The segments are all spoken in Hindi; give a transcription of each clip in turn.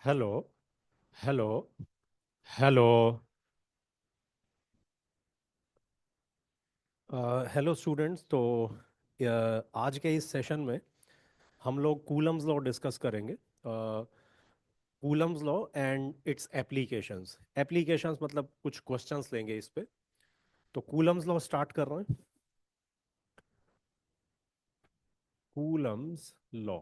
Hello. Hello. Hello. Hello students. तो आज के इस सेशन में हम लोग कूलम्स लॉ डिस्कस करेंगे। Coulomb's law and it's applications. Applications मतलब कुछ क्वेश्चंस लेंगे इस पे। तो कूलम्स लॉ स्टार्ट कर रहे हैं। कूलम्स लॉ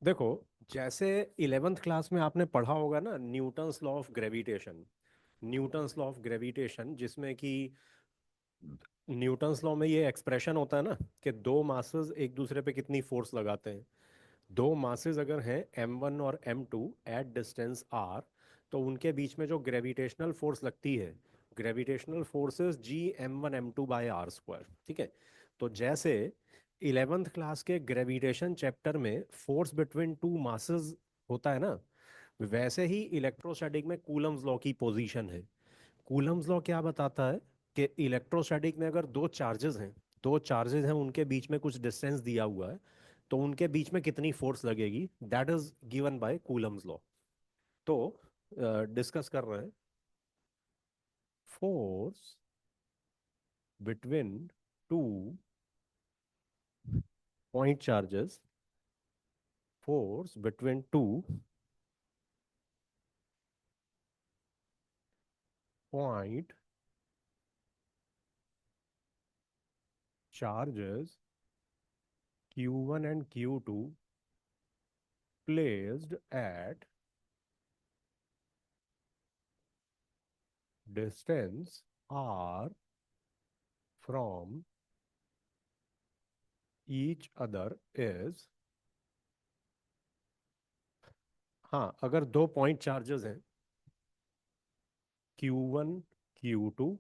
देखो, जैसे इलेवेंथ क्लास में आपने पढ़ा होगा ना, Newton's law of gravitation. Newton's law of gravitation जिसमें कि न्यूटन्स लॉ में ये एक्सप्रेशन होता है ना कि दो मासेस एक दूसरे पे कितनी फोर्स लगाते हैं। दो मासेस अगर हैं m1 और m2 एट डिस्टेंस r, तो उनके बीच में जो ग्रेविटेशनल फोर्स लगती है, gravitational forces g m1 m2 by r²। ठीक है। तो जैसे इलेवेंथ क्लास के ग्रेविटेशन चैप्टर में फोर्स बिटवीन टू मासेस होता है ना, वैसे ही इलेक्ट्रोस्टैटिक में कूलम्स लॉ की पोजीशन है। कूलम्स लॉ क्या बताता है कि इलेक्ट्रोस्टैटिक में अगर दो चार्जेस हैं उनके बीच में कुछ डिस्टेंस दिया हुआ है, तो उनके बीच में कितनी फोर्स लगेगी, that is given by Coulomb's law. तो डिस्कस कर रहे हैं force between two point charges. Force between two point charges q1 and q2 placed at distance r from each other is। हाँ, अगर दो पॉइंट चार्जेस हैं Q1 Q2,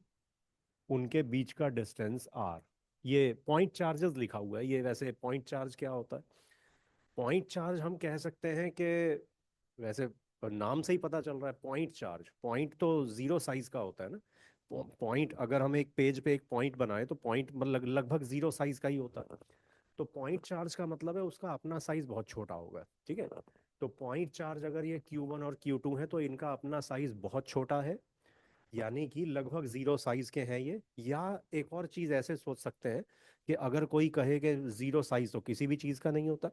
उनके बीच का डिस्टेंस R। ये पॉइंट चार्जेस लिखा हुआ है। ये वैसे पॉइंट चार्ज क्या होता है? पॉइंट चार्ज हम कह सकते हैं कि वैसे नाम से ही पता चल रहा है, पॉइंट चार्ज। पॉइंट तो जीरो साइज का होता है ना। पॉइंट अगर हम एक पेज पे एक पॉइंट बनाए तो पॉइंट मतलब लगभग जीरो साइज का ही होता है। तो पॉइंट चार्ज का मतलब है उसका अपना साइज बहुत छोटा होगा। ठीक है। तो पॉइंट चार्ज अगर ये Q1 और Q2 है तो इनका अपना साइज बहुत छोटा है, यानी कि लगभग जीरो साइज के हैं ये। या एक और चीज ऐसे सोच सकते हैं कि अगर कोई कहे कि जीरो साइज तो किसी भी चीज का नहीं होता,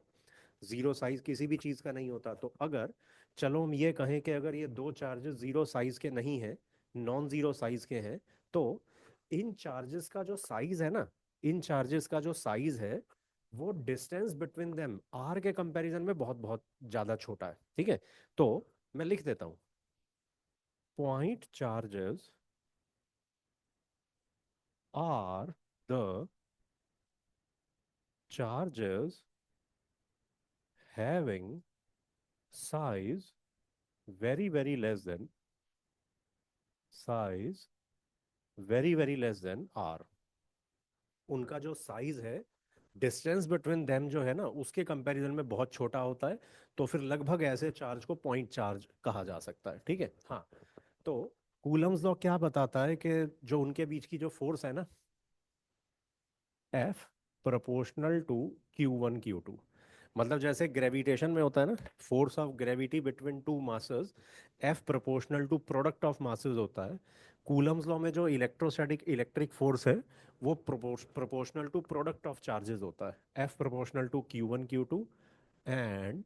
जीरो साइज किसी भी चीज का नहीं होता, तो अगर चलो हम ये कहें कि अगर ये दो चार्जेस जीरो साइज के नहीं हैं, नॉन जीरो साइज के हैं, तो इन चार्जेस का जो साइज है ना, इन चार्जेस का जो साइज है वो डिस्टेंस बिटवीन देम आर के कंपैरिजन में बहुत बहुत ज्यादा छोटा है। ठीक है। तो मैं लिख देता हूं, point charges are the charges having size very less than size very less than r। उनका जो साइज है, डिस्टेंस बिटवीन देम जो है ना, उसके कंपैरिजन में बहुत छोटा होता है। तो फिर लगभग ऐसे चार्ज को पॉइंट चार्ज कहा जा सकता है। ठीक है। हाँ। तो कूलम्स लॉ क्या बताता है कि जो उनके बीच की जो फोर्स है ना, F proportional to Q1 Q2, मतलब जैसे ग्रेविटेशन में होता है ना, force of gravity between two masses, F proportional to product of masses होता है। कूलम्स लॉ में जो इलेक्ट्रोस्टैटिक इलेक्ट्रिक फोर्स है वो proportional to product of charges होता है, F proportional to Q1 Q2, and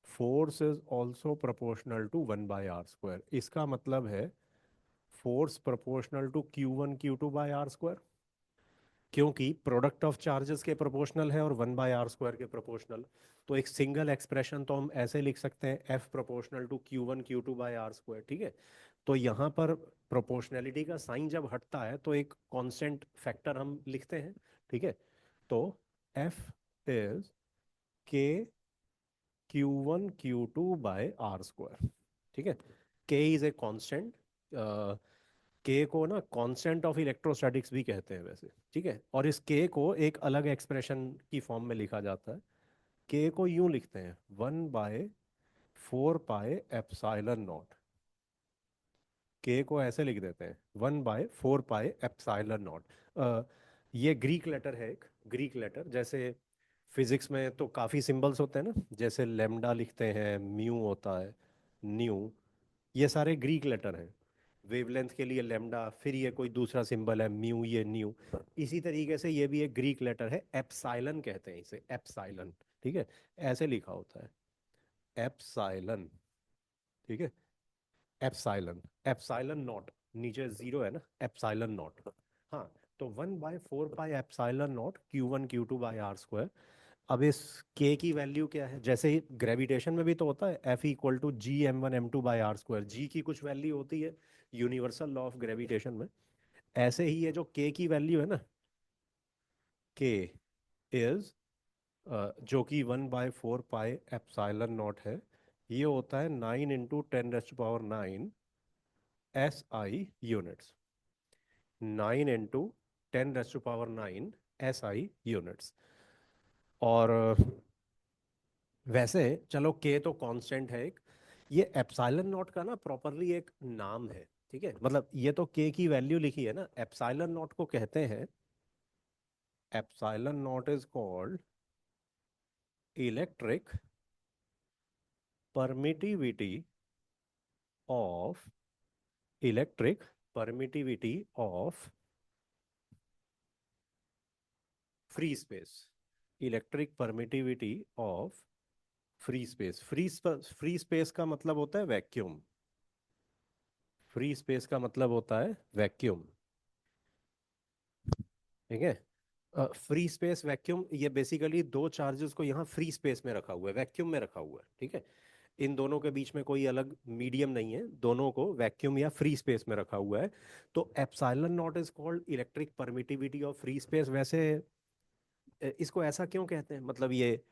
force is also proportional to 1/r²। इसका मतलब है force proportional to Q1 Q2 by r², क्योंकि प्रोडक्ट ऑफ चार्जेस के प्रोपोर्शनल है और 1/r² के प्रोपोर्शनल। तो एक सिंगल एक्सप्रेशन तो हम ऐसे लिख सकते हैं, F proportional to Q1 Q2 by r²। ठीक है। तो यहाँ पर प्रोपोर्शनैलिटी का साइन जब हटता है तो एक कांस्टेंट फैक्टर हम लिखते हैं। ठीक है। तो एफ इज के Q1 Q2 by r²। ठीक है। के इज ए कांस्टेंट। के को ना कांस्टेंट ऑफ इलेक्ट्रोस्टैटिक्स भी कहते हैं वैसे। ठीक है। और इस के को एक अलग एक्सप्रेशन की फॉर्म में लिखा जाता है। के को यूं लिखते हैं, 1/4 पाई एप्साइलन नॉट। के को ऐसे लिख देते हैं, 1/4 पाई एप्साइलन नॉट। ये ग्रीक लेटर है, एक ग्रीक लेटर। जैसे फिजिक्स में तो काफ़ी सिंबल्स होते हैं ना, जैसे लेमडा लिखते हैं, म्यू होता है, न्यू, ये सारे ग्रीक लेटर हैं। वेवलेंथ के लिए लेमडा, फिर ये कोई दूसरा सिंबल है म्यू, ये न्यू। इसी तरीके से ये भी एक ग्रीक लेटर है, एप्साइलन कहते हैं इसे, एप्साइलन। ठीक है, ऐसे लिखा होता है, एप्साइलन। ठीक है, एप्साइलन, एप्साइलन नॉट, नीचे जीरो है ना, एप्साइलन नॉट। हाँ, तो 1/4 pi epsilon not Q1 Q2/r²। अब इस k की वैल्यू क्या है, जैसे ही ग्रेविटेशन में भी तो होता है F=GM1m2/r², g की कुछ वैल्यू होती है यूनिवर्सल लॉ ऑफ ग्रेविटेशन में। ऐसे ही ये जो k की वैल्यू है ना, k इज, जो कि 1/4 पाई एप्साइलन नॉट है, ये होता है 9 × 10⁻⁹ SI यूनिट्स। 9 × 10⁻⁹ SI units. और वैसे चलो के तो कांस्टेंट है एक, ये एप्सिलॉन नॉट का ना प्रॉपरली एक नाम है। ठीक है, मतलब ये तो के की वैल्यू लिखी है ना, एप्सिलॉन नॉट को कहते हैं, epsilon not is called electric permittivity of, electric permittivity of free space, electric permittivity of free space. Free space का मतलब होता है वैक्यूम, फ्री स्पेस का मतलब होता है वैक्यूम। ठीक है, फ्री स्पेस वैक्यूम, ये बेसिकली दो चार्जेस को यहाँ फ्री स्पेस में रखा हुआ है, वैक्यूम में रखा हुआ है। ठीक है, इन दोनों के बीच में कोई अलग मीडियम नहीं है, दोनों को वैक्यूम या फ्री स्पेस में रखा हुआ है। तो epsilon not is called electric permittivity of free space. वैसे इसको ऐसा क्यों कहते हैं, मतलब ये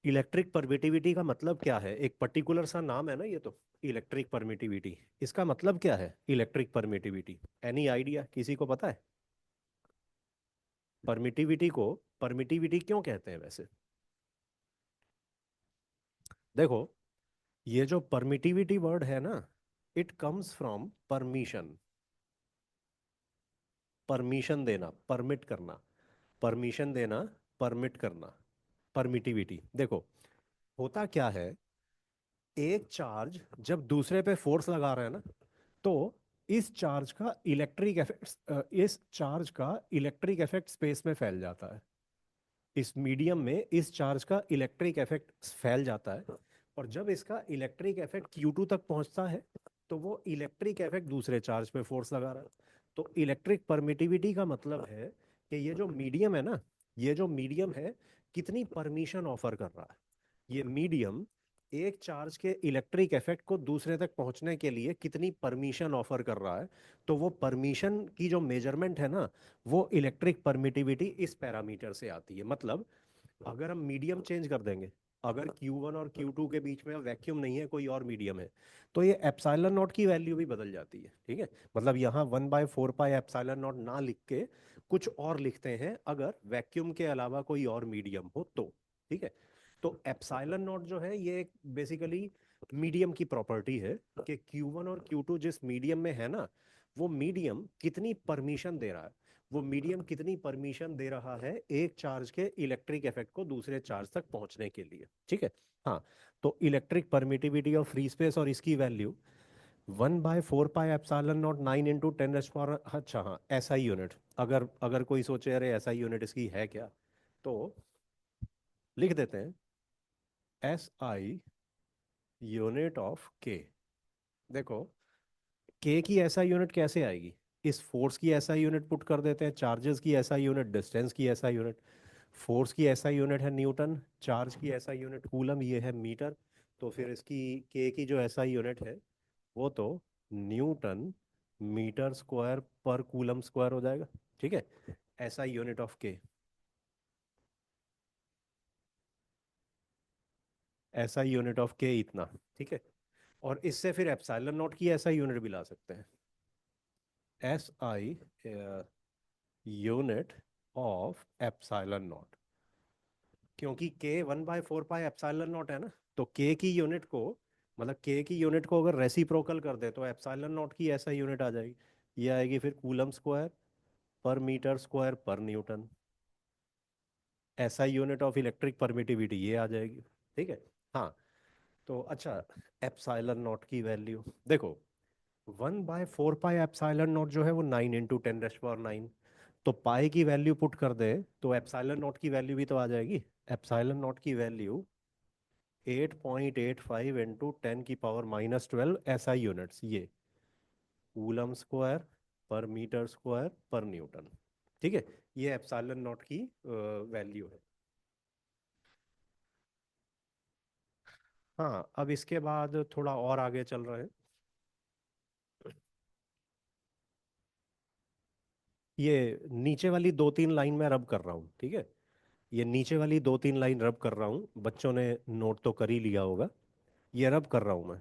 इलेक्ट्रिक परमिटिविटी का मतलब क्या है, एक पर्टिकुलर सा नाम है ना ये तो, इलेक्ट्रिक परमिटिविटी, इसका मतलब क्या है इलेक्ट्रिक परमिटिविटी? एनी आइडिया, किसी को पता है परमिटिविटी को, परमिटिविटी क्यों कहते हैं वैसे? देखो, ये जो परमिटिविटी वर्ड है ना, it comes from permission, permission देना, परमिट करना, परमिशन देना, परमिट करना, परमिटिविटी। देखो, होता क्या है, एक चार्ज जब दूसरे पे फोर्स लगा रहे हैं ना, तो इस चार्ज का इलेक्ट्रिक इफेक्ट, इस चार्ज का इलेक्ट्रिक इफेक्ट स्पेस में फैल जाता है, इस मीडियम में इस चार्ज का इलेक्ट्रिक इफेक्ट फैल जाता है। और जब इसका इलेक्ट्रिक इफेक्ट Q2 तक पहुंचता है, तो वो इलेक्ट्रिक इफेक्ट दूसरे चार्ज पे फोर्स लगा रहा है। तो इलेक्ट्रिक परमिटिविटी का मतलब है कि ये जो मीडियम है ना, ये जो मीडियम है, कितनी परमिशन ऑफर कर रहा है। ये मीडियम एक चार्ज के इलेक्ट्रिक इफेक्ट को दूसरे तक पहुंचने के लिए कितनी परमिशन ऑफर कर रहा है। तो वो परमिशन की जो मेजरमेंट है ना, वो इलेक्ट्रिक परमिटिविटी इस पैरामीटर से आती है। मतलब अगर हम मीडियम चेंज कर देंगे, अगर Q1 और Q2 के बीच में वैक्यूम नहीं है, कोई और मीडियम है, तो ये एप्सिलॉन नॉट की वैल्यू भी बदल जाती है। ठीक है, मतलब यहाँ 1/4 पाई एप्सिलॉन नॉट ना लिख के कुछ और लिखते हैं, अगर वैक्यूम के अलावा कोई और मीडियम हो तो। ठीक है, तो एप्सिलॉन नॉट जो है ये बेसिकली मीडियम की प्रॉपर्टी है, कि Q1 और Q2 जिस मीडियम में है ना, वो मीडियम कितनी परमिशन दे रहा है, वो मीडियम कितनी परमिशन दे रहा है एक चार्ज के इलेक्ट्रिक इफेक्ट को दूसरे चार्ज तक पहुंचने के लिए। ठीक है, हाँ, तो electric permittivity of free space और इसकी वैल्यू 1/4 पाई एप्सिलॉन नॉट 9 × 10⁻⁴। अच्छा हाँ, एसआई यूनिट, अगर अगर कोई सोचे अरे एसआई यूनिट इसकी है क्या, तो लिख देते हैं, एस आई यूनिट ऑफ के। देखो, के की ऐसा यूनिट कैसे आएगी, इस फोर्स की ऐसा यूनिट पुट कर देते हैं, चार्जेस की ऐसा यूनिट, डिस्टेंस की ऐसा यूनिट। फोर्स की ऐसा यूनिट है न्यूटन, चार्ज की ऐसा यूनिट कूलम, ये है मीटर। तो फिर इसकी के की जो ऐसा यूनिट है, वो तो न्यूटन मीटर स्क्वायर पर कूलम स्क्वायर हो जाएगा। ठीक है, ऐसा यूनिट ऑफ के, ऐसा यूनिट ऑफ के इतना। ठीक है, और इससे फिर एप्सिलॉन नॉट की ऐसा यूनिट भी ला सकते हैं, S I unit of epsilon not. क्योंकि के 1/4 पाई एप्सिलॉन नॉट है ना, तो के की यूनिट को, मतलब के की यूनिट को अगर रेसिप्रोकल कर दे, तो एप्सिलॉन नॉट की ऐसा यूनिट आ जाएगी, ये आएगी फिर कूलम स्क्वायर पर मीटर स्क्वायर पर Newton. SI unit of electric permittivity ये आ जाएगी। ठीक है। हाँ, तो अच्छा, एप्सिलॉन नॉट की वैल्यू देखो, 1/4 पाई एप्सिलॉन नॉट जो है वो 9 × 10⁹ तो पाई की वैल्यू पुट कर दे तो एप्सिलॉन नॉट की वैल्यू भी तो आ जाएगी। एप्सिलॉन नॉट की वैल्यू 8.85 × 10⁻12 एसआई यूनिट्स, ये कूलम स्क्वायर पर मीटर स्क्वायर पर न्यूटन। ठीक है, ये एप्सिलॉन नॉट की वैल्यू है। हाँ, अब इसके बाद थोड़ा और आगे चल रहे हैं। ये नीचे वाली 2-3 लाइन में रब कर रहा हूँ, ठीक है। ये नीचे वाली 2-3 लाइन रब कर रहा हूँ, बच्चों ने नोट तो कर ही लिया होगा। ये रब कर रहा हूँ मैं।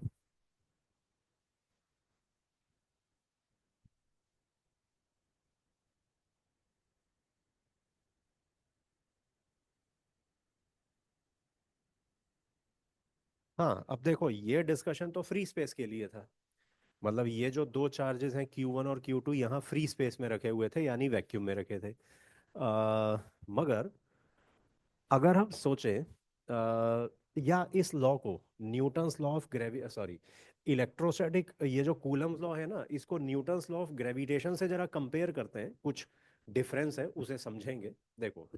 हाँ, अब देखो, ये डिस्कशन तो फ्री स्पेस के लिए था। मतलब ये जो दो चार्जेस हैं Q1 और Q2 यहाँ फ्री स्पेस में रखे हुए थे, यानी वैक्यूम में रखे थे। मगर अगर हम सोचें, या इस लॉ को, Newton's law of gravy sorry electrostatic, ये जो कूलम्स लॉ है ना, इसको न्यूटन्स लॉ ऑफ ग्रेविटेशन से जरा कंपेयर करते हैं, कुछ डिफरेंस है उसे समझेंगे। देखो,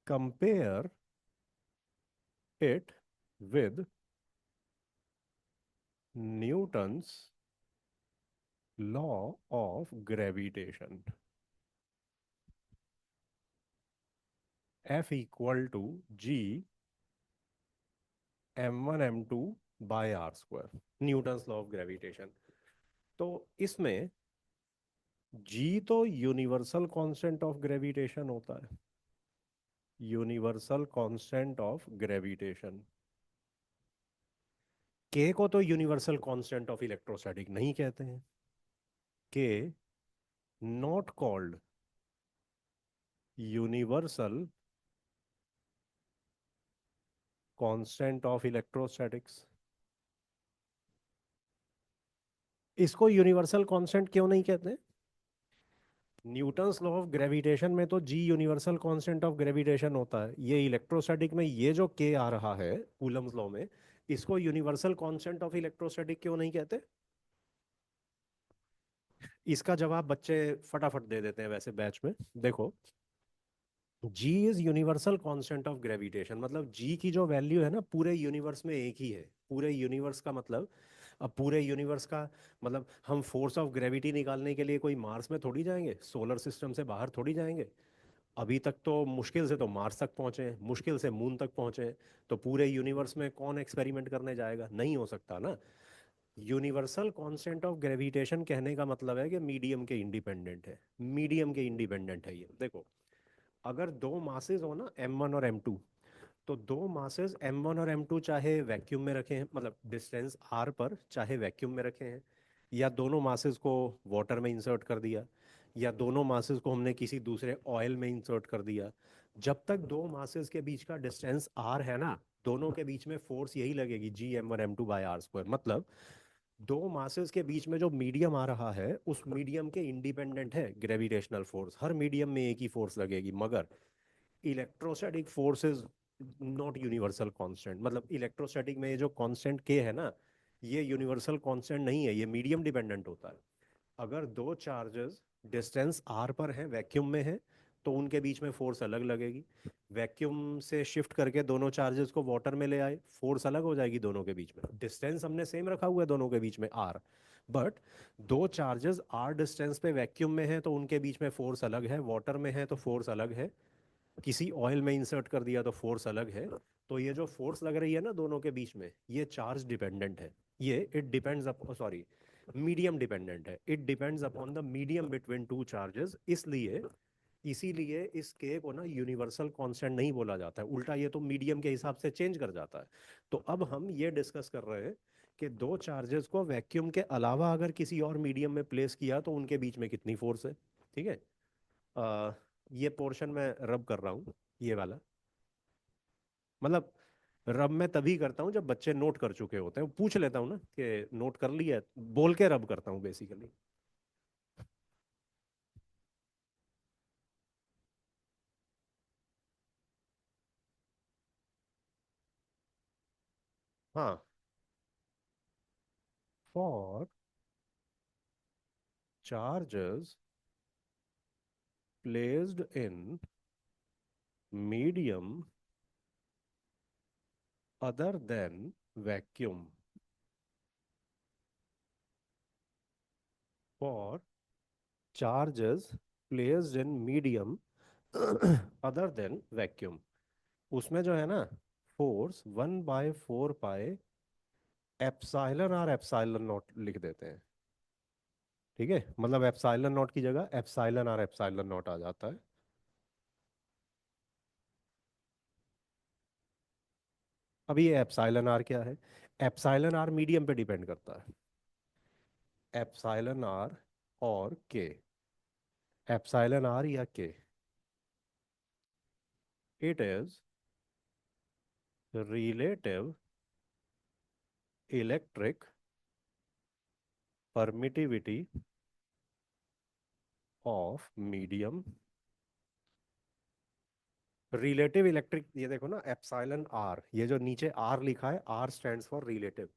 compare it with Newton's law of gravitation. F = G m1 m2/r², Newton's law of gravitation. तो इसमें G तो यूनिवर्सल कांस्टेंट ऑफ ग्रेविटेशन होता है, universal constant of gravitation. K को तो यूनिवर्सल कांस्टेंट ऑफ इलेक्ट्रोस्टैटिक नहीं कहते हैं। K not called universal constant of electrostatics. इसको यूनिवर्सल कांस्टेंट क्यों नहीं कहते? न्यूटन्स लॉ ऑफ ग्रेविटेशन में तो जी यूनिवर्सल कांस्टेंट ऑफ ग्रेविटेशन होता है, ये इलेक्ट्रोस्टैटिक में ये जो के आ रहा है कूलम्स लॉ में, इसको यूनिवर्सल कांस्टेंट ऑफ इलेक्ट्रोस्टैटिक क्यों नहीं कहते? इसका जवाब बच्चे फटाफट दे देते हैं वैसे बैच में। देखो, G is universal constant of gravitation, मतलब जी की जो वैल्यू है ना पूरे यूनिवर्स में एक ही है। पूरे यूनिवर्स का मतलब, अब पूरे यूनिवर्स का मतलब, हम फोर्स ऑफ ग्रेविटी निकालने के लिए कोई मार्स में थोड़ी जाएंगे, सोलर सिस्टम से बाहर थोड़ी जाएंगे। अभी तक तो मुश्किल से तो मार्स तक पहुंचे हैं, मुश्किल से मून तक पहुंचे हैं। तो पूरे यूनिवर्स में कौन एक्सपेरिमेंट करने जाएगा? नहीं हो सकता ना। यूनिवर्सल कांस्टेंट ऑफ ग्रेविटेशन कहने का मतलब है कि मीडियम के इंडिपेंडेंट है, मीडियम के इंडिपेंडेंट है। ये देखो, अगर दो मासेस हो ना M1 और M2, तो दो मासेस M1 और M2 चाहे वैक्यूम में रखे हैं, मतलब डिस्टेंस r पर, चाहे वैक्यूम में रखे हैं, या दोनों मासेस को वाटर में इंसर्ट कर दिया, या दोनों मासेस को हमने किसी दूसरे ऑयल में इंसर्ट कर दिया, जब तक दो मासेस के बीच का डिस्टेंस r है ना, दोनों के बीच में फोर्स यही लगेगी, Gm1m2/r²। मतलब दो मासेस के बीच में जो मीडियम आ रहा है, उस मीडियम के इंडिपेंडेंट है ग्रेविटेशनल फोर्स। हर मीडियम में एक ही फोर्स लगेगी। मगर electrostatic force is not universal constant. मतलब इलेक्ट्रोस्टैटिक में ये जो कांस्टेंट के है ना, ये यूनिवर्सल कांस्टेंट नहीं है, ये मीडियम डिपेंडेंट होता है। अगर दो चार्जेस डिस्टेंस r पर हैं, वैक्यूम में हैं, तो उनके बीच में फोर्स अलग लगेगी। वैक्यूम से शिफ्ट करके दोनों चार्जेस को वाटर में ले आए, फोर्स अलग हो जाएगी दोनों के बीच में। डिस्टेंस हमने सेम रखा हुआ है दोनों के बीच में r, बट दो चार्जेस r डिस्टेंस पे वैक्यूम में है तो उनके बीच में फोर्स अलग है, वाटर में है तो फोर्स अलग है, किसी ऑयल में इंसर्ट कर दिया तो फोर्स अलग है। तो ये जो फोर्स लग रही है ना दोनों के बीच में, ये चार्ज डिपेंडेंट है। ये it depends up sorry medium dependent है, it depends upon the medium between two charges. इसलिए इसीलिए इस के को ना यूनिवर्सल कांस्टेंट नहीं बोला जाता है, उल्टा ये तो मीडियम के हिसाब से चेंज कर जाता है। तो अब हम ये डिस्कस कर रहे हैं कि दो चार्जेस को वैक्यूम के अलावा अगर किसी और मीडियम में प्लेस किया तो उनके बीच में कितनी फोर्स है। ठीक है। अ, ये पोर्शन मैं रब कर रहा हूँ, ये वाला। मतलब रब मैं तभी करता हूँ जब बच्चे नोट कर चुके होते हैं, पूछ लेता हूँ ना कि नोट कर लिया है? बोल के रब करता हूँ बेसिकली। हाँ, for charges placed in medium other than vacuum, for charges placed in medium other than vacuum, उसमें जो है ना, फोर्स 1/4 पाई एप्साइलन और एप्साइलन नॉट लिख देते हैं। ठीक है, मतलब एप्साइलन नॉट की जगह एप्साइलन और एप्साइलन नॉट आ जाता है। अब ये एप्साइलन आर क्या है? एप्साइलन आर मीडियम पे डिपेंड करता है। एप्साइलन आर और के, एप्साइलन आर या के, it is relative electric permittivity of medium. Relative electric, ये देखो ना, एप्सिलॉन आर, ये जो नीचे आर लिखा है, R stands for relative.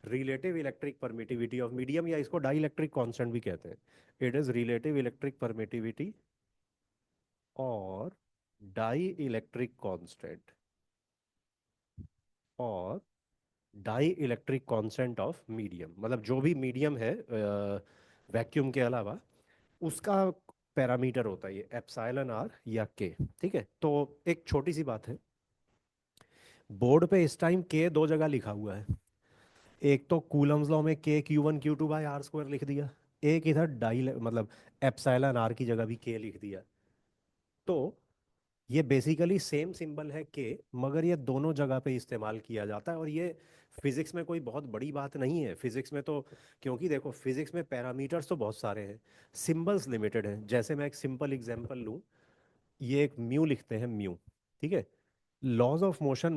Relative electric permittivity of medium, या इसको डाई इलेक्ट्रिक कांस्टेंट भी कहते हैं। It is relative electric permittivity और डाई इलेक्ट्रिक कांस्टेंट, और dielectric constant of medium, मतलब जो भी मीडियम है वैक्यूम के अलावा, उसका पैरामीटर होता है ये एप्सिलॉन आर या के। ठीक है, तो एक छोटी सी बात है, बोर्ड पे इस टाइम के दो जगह लिखा हुआ है। एक तो कूलम्स लॉ में K Q1 Q2/r² लिख दिया, एक इधर डाई मतलब एप्सिलॉन आर की जगह भी के लिख दिया। तो ये बेसिकली सेम सिंबल है के, मगर ये दोनों जगह पे इस्तेमाल किया जाता है। और ये फिजिक्स में कोई बहुत बड़ी बात नहीं है, फिजिक्स में तो, क्योंकि देखो फिजिक्स में पैरामीटर्स तो बहुत सारे हैं, सिंबल्स लिमिटेड हैं। जैसे मैं एक सिंपल एग्जांपल लूँ, ये एक म्यू लिखते हैं, म्यू। ठीक है, लॉज ऑफ मोशन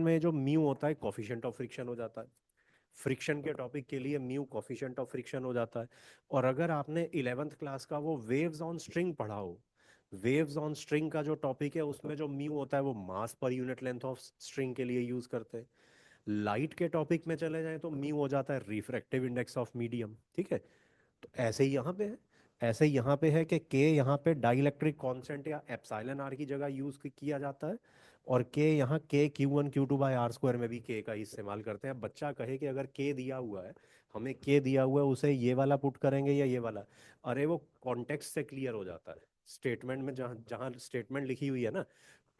में जो म्यू होता है कॉफिशिएंट ऑफ फ्रिक्शन हो जाता है। फ्रिक्शन के टॉपिक के लिए म्यू कॉफिशिएंट ऑफ फ्रिक्शन हो जाता है। और अगर आपने 11th क्लास का वो वेव्स ऑन स्ट्रिंग पढ़ा हो, वेव्स ऑन स्ट्रिंग का जो टॉपिक है, उसमें जो म्यू होता है वो मास per unit length of string के लिए यूज करते हैं। लाइट के टॉपिक में चले जाएं तो म्यू हो जाता है रिफ्रैक्टिव इंडेक्स ऑफ मीडियम। ठीक है, तो ऐसे ही यहाँ पे है, ऐसे ही यहाँ पे है कि के यहाँ पे डाइलेक्ट्रिक कांस्टेंट या एप्सिलॉन आर की जगह यूज किया जाता है, और के यहाँ K Q1 Q2/r² में भी के का ही इस्तेमाल करते हैं। अब बच्चा कहे कि अगर के दिया हुआ है, हमें के दिया हुआ है, उसे ये वाला पुट करेंगे या ये वाला, अरे वो कॉन्टेक्स्ट से क्लियर हो जाता है। स्टेटमेंट में जहाँ जहाँ स्टेटमेंट लिखी हुई है ना,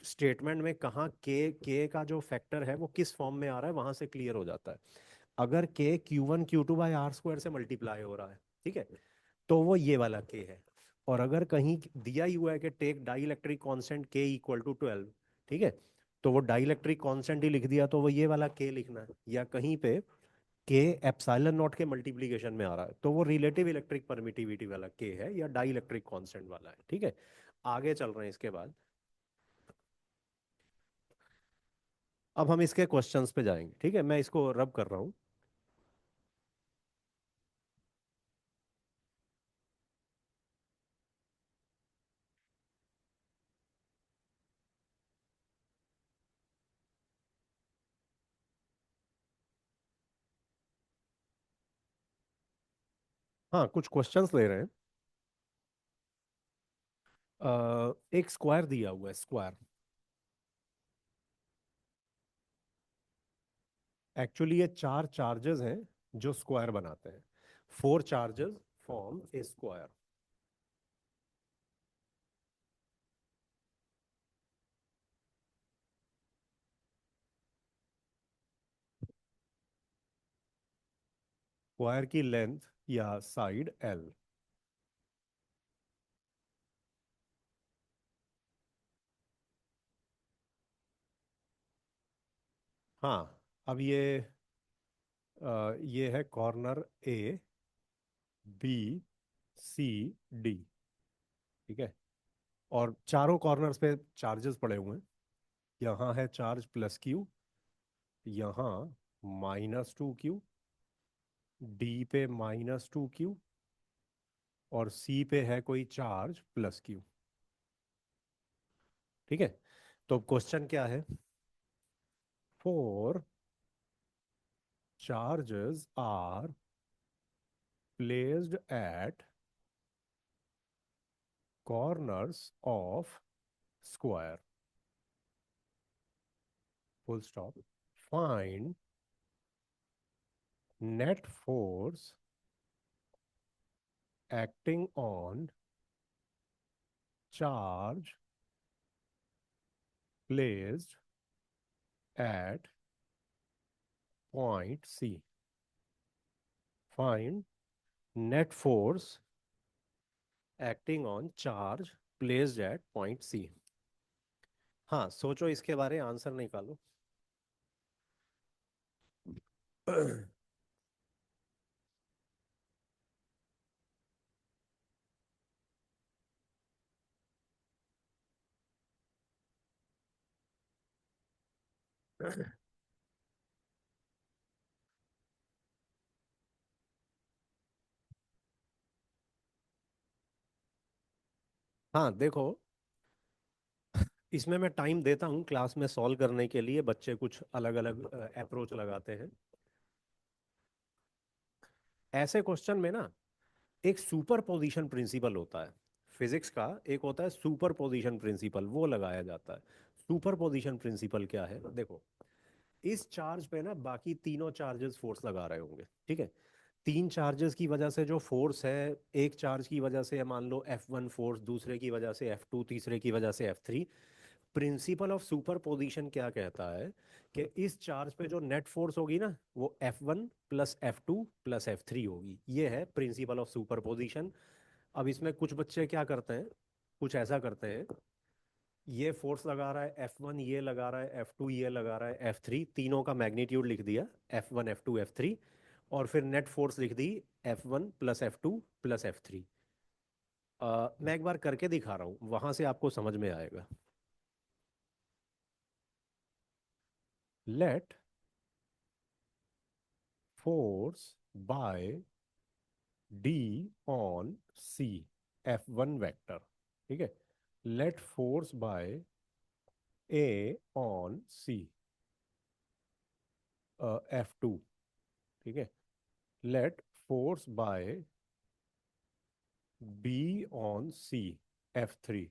स्टेटमेंट में कहाँ के का जो फैक्टर है वो किस फॉर्म में आ रहा है, वहां से क्लियर हो जाता है। अगर K Q1 Q2/r² से मल्टीप्लाई हो रहा है, ठीक है, तो वो ये वाला के है। और अगर कहीं दिया ही हुआ है कि take dielectric constant K = 12, ठीक है, तो वो डाई इलेक्ट्रिक कॉन्स्टेंट ही लिख दिया, तो वो ये वाला के लिखना है। या कहीं पे के एप्सिलॉन नॉट के मल्टीप्लीकेशन में आ रहा है, तो वो रिलेटिव इलेक्ट्रिक परमिटिविटी वाला के है या डाई इलेक्ट्रिक कॉन्स्टेंट वाला है। ठीक है, आगे चल रहे हैं इसके बाद। अब हम इसके क्वेश्चंस पे जाएंगे। ठीक है, मैं इसको रब कर रहा हूँ। हाँ, कुछ क्वेश्चंस ले रहे हैं। एक स्क्वायर दिया हुआ है, स्क्वायर। एक्चुअली ये चार चार्जेस हैं जो स्क्वायर बनाते हैं। 4 चार्जेस फॉर्म ए स्क्वायर। स्क्वायर की लेंथ या साइड L। हाँ, अब ये है corner A B C D। ठीक है, और चारों कॉर्नर्स पे चार्जेस पड़े हुए हैं। यहाँ है चार्ज +Q, यहाँ -2Q, D पे -2Q, और C पे है कोई चार्ज +Q। ठीक है, तो क्वेश्चन क्या है? 4 charges are placed at corners of square. Full stop. Find net force acting on charge placed at point C. Find net force acting on charge placed at point C. हाँ, सोचो इसके बारे में, आंसर निकालो। हाँ देखो, इसमें मैं टाइम देता हूँ क्लास में सॉल्व करने के लिए, बच्चे कुछ अलग अलग अप्रोच लगाते हैं। ऐसे क्वेश्चन में ना एक सुपर पोजिशन प्रिंसिपल होता है। फिजिक्स का एक होता है सुपर पोजिशन प्रिंसिपल, वो लगाया जाता है। सुपर पोजिशन प्रिंसिपल क्या है, देखो। इस चार्ज पे ना बाकी तीनों चार्जेस फोर्स लगा रहे होंगे, ठीक है। तीन चार्जेस की वजह से जो फोर्स है, एक चार्ज की वजह से मान लो F1 फोर्स, दूसरे की वजह से F2, तीसरे की वजह से F3। प्रिंसिपल ऑफ सुपरपोजिशन क्या कहता है कि इस चार्ज पे जो नेट फोर्स होगी ना, वो F1 plus F2 plus F3 होगी। ये है प्रिंसिपल ऑफ सुपरपोजिशन। अब इसमें कुछ बच्चे क्या करते हैं, कुछ ऐसा करते हैं, ये फोर्स लगा रहा है F1, ये लगा रहा है F2, ये लगा रहा है F3, तीनों का मैग्नीट्यूड लिख दिया F1 F2 F3, और फिर नेट फोर्स लिख दी F1 plus F2 plus F3। मैं एक बार करके दिखा रहा हूँ, वहां से आपको समझ में आएगा। Let force by D on C, F1 vector, ठीक है। Let force by A on C, F2, ठीक है। Let force by B on C, F3।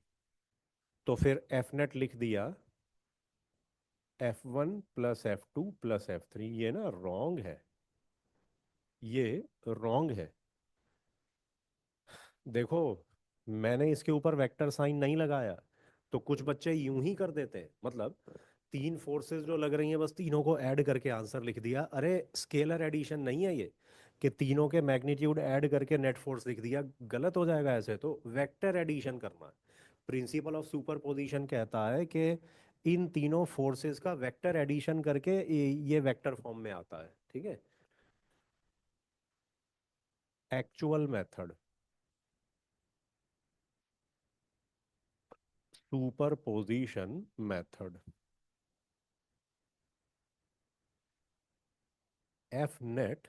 तो फिर F नेट लिख दिया F1 plus F2 plus F3। ये ना रॉन्ग है, ये रॉन्ग है। देखो, मैंने इसके ऊपर वेक्टर साइन नहीं लगाया, तो कुछ बच्चे यूं ही कर देते हैं, मतलब तीन फोर्सेस जो लग रही हैं बस तीनों को ऐड करके आंसर लिख दिया। अरे स्केलर एडिशन नहीं है ये, कि तीनों के मैग्नीट्यूड ऐड करके नेट फोर्स लिख दिया, गलत हो जाएगा। ऐसे तो वेक्टर एडिशन करना है। प्रिंसिपल ऑफ सुपरपोजिशन कहता है कि इन तीनों फोर्सेस का वेक्टर एडिशन करके ये वेक्टर फॉर्म में आता है, ठीक है। Actual method, superposition method. F net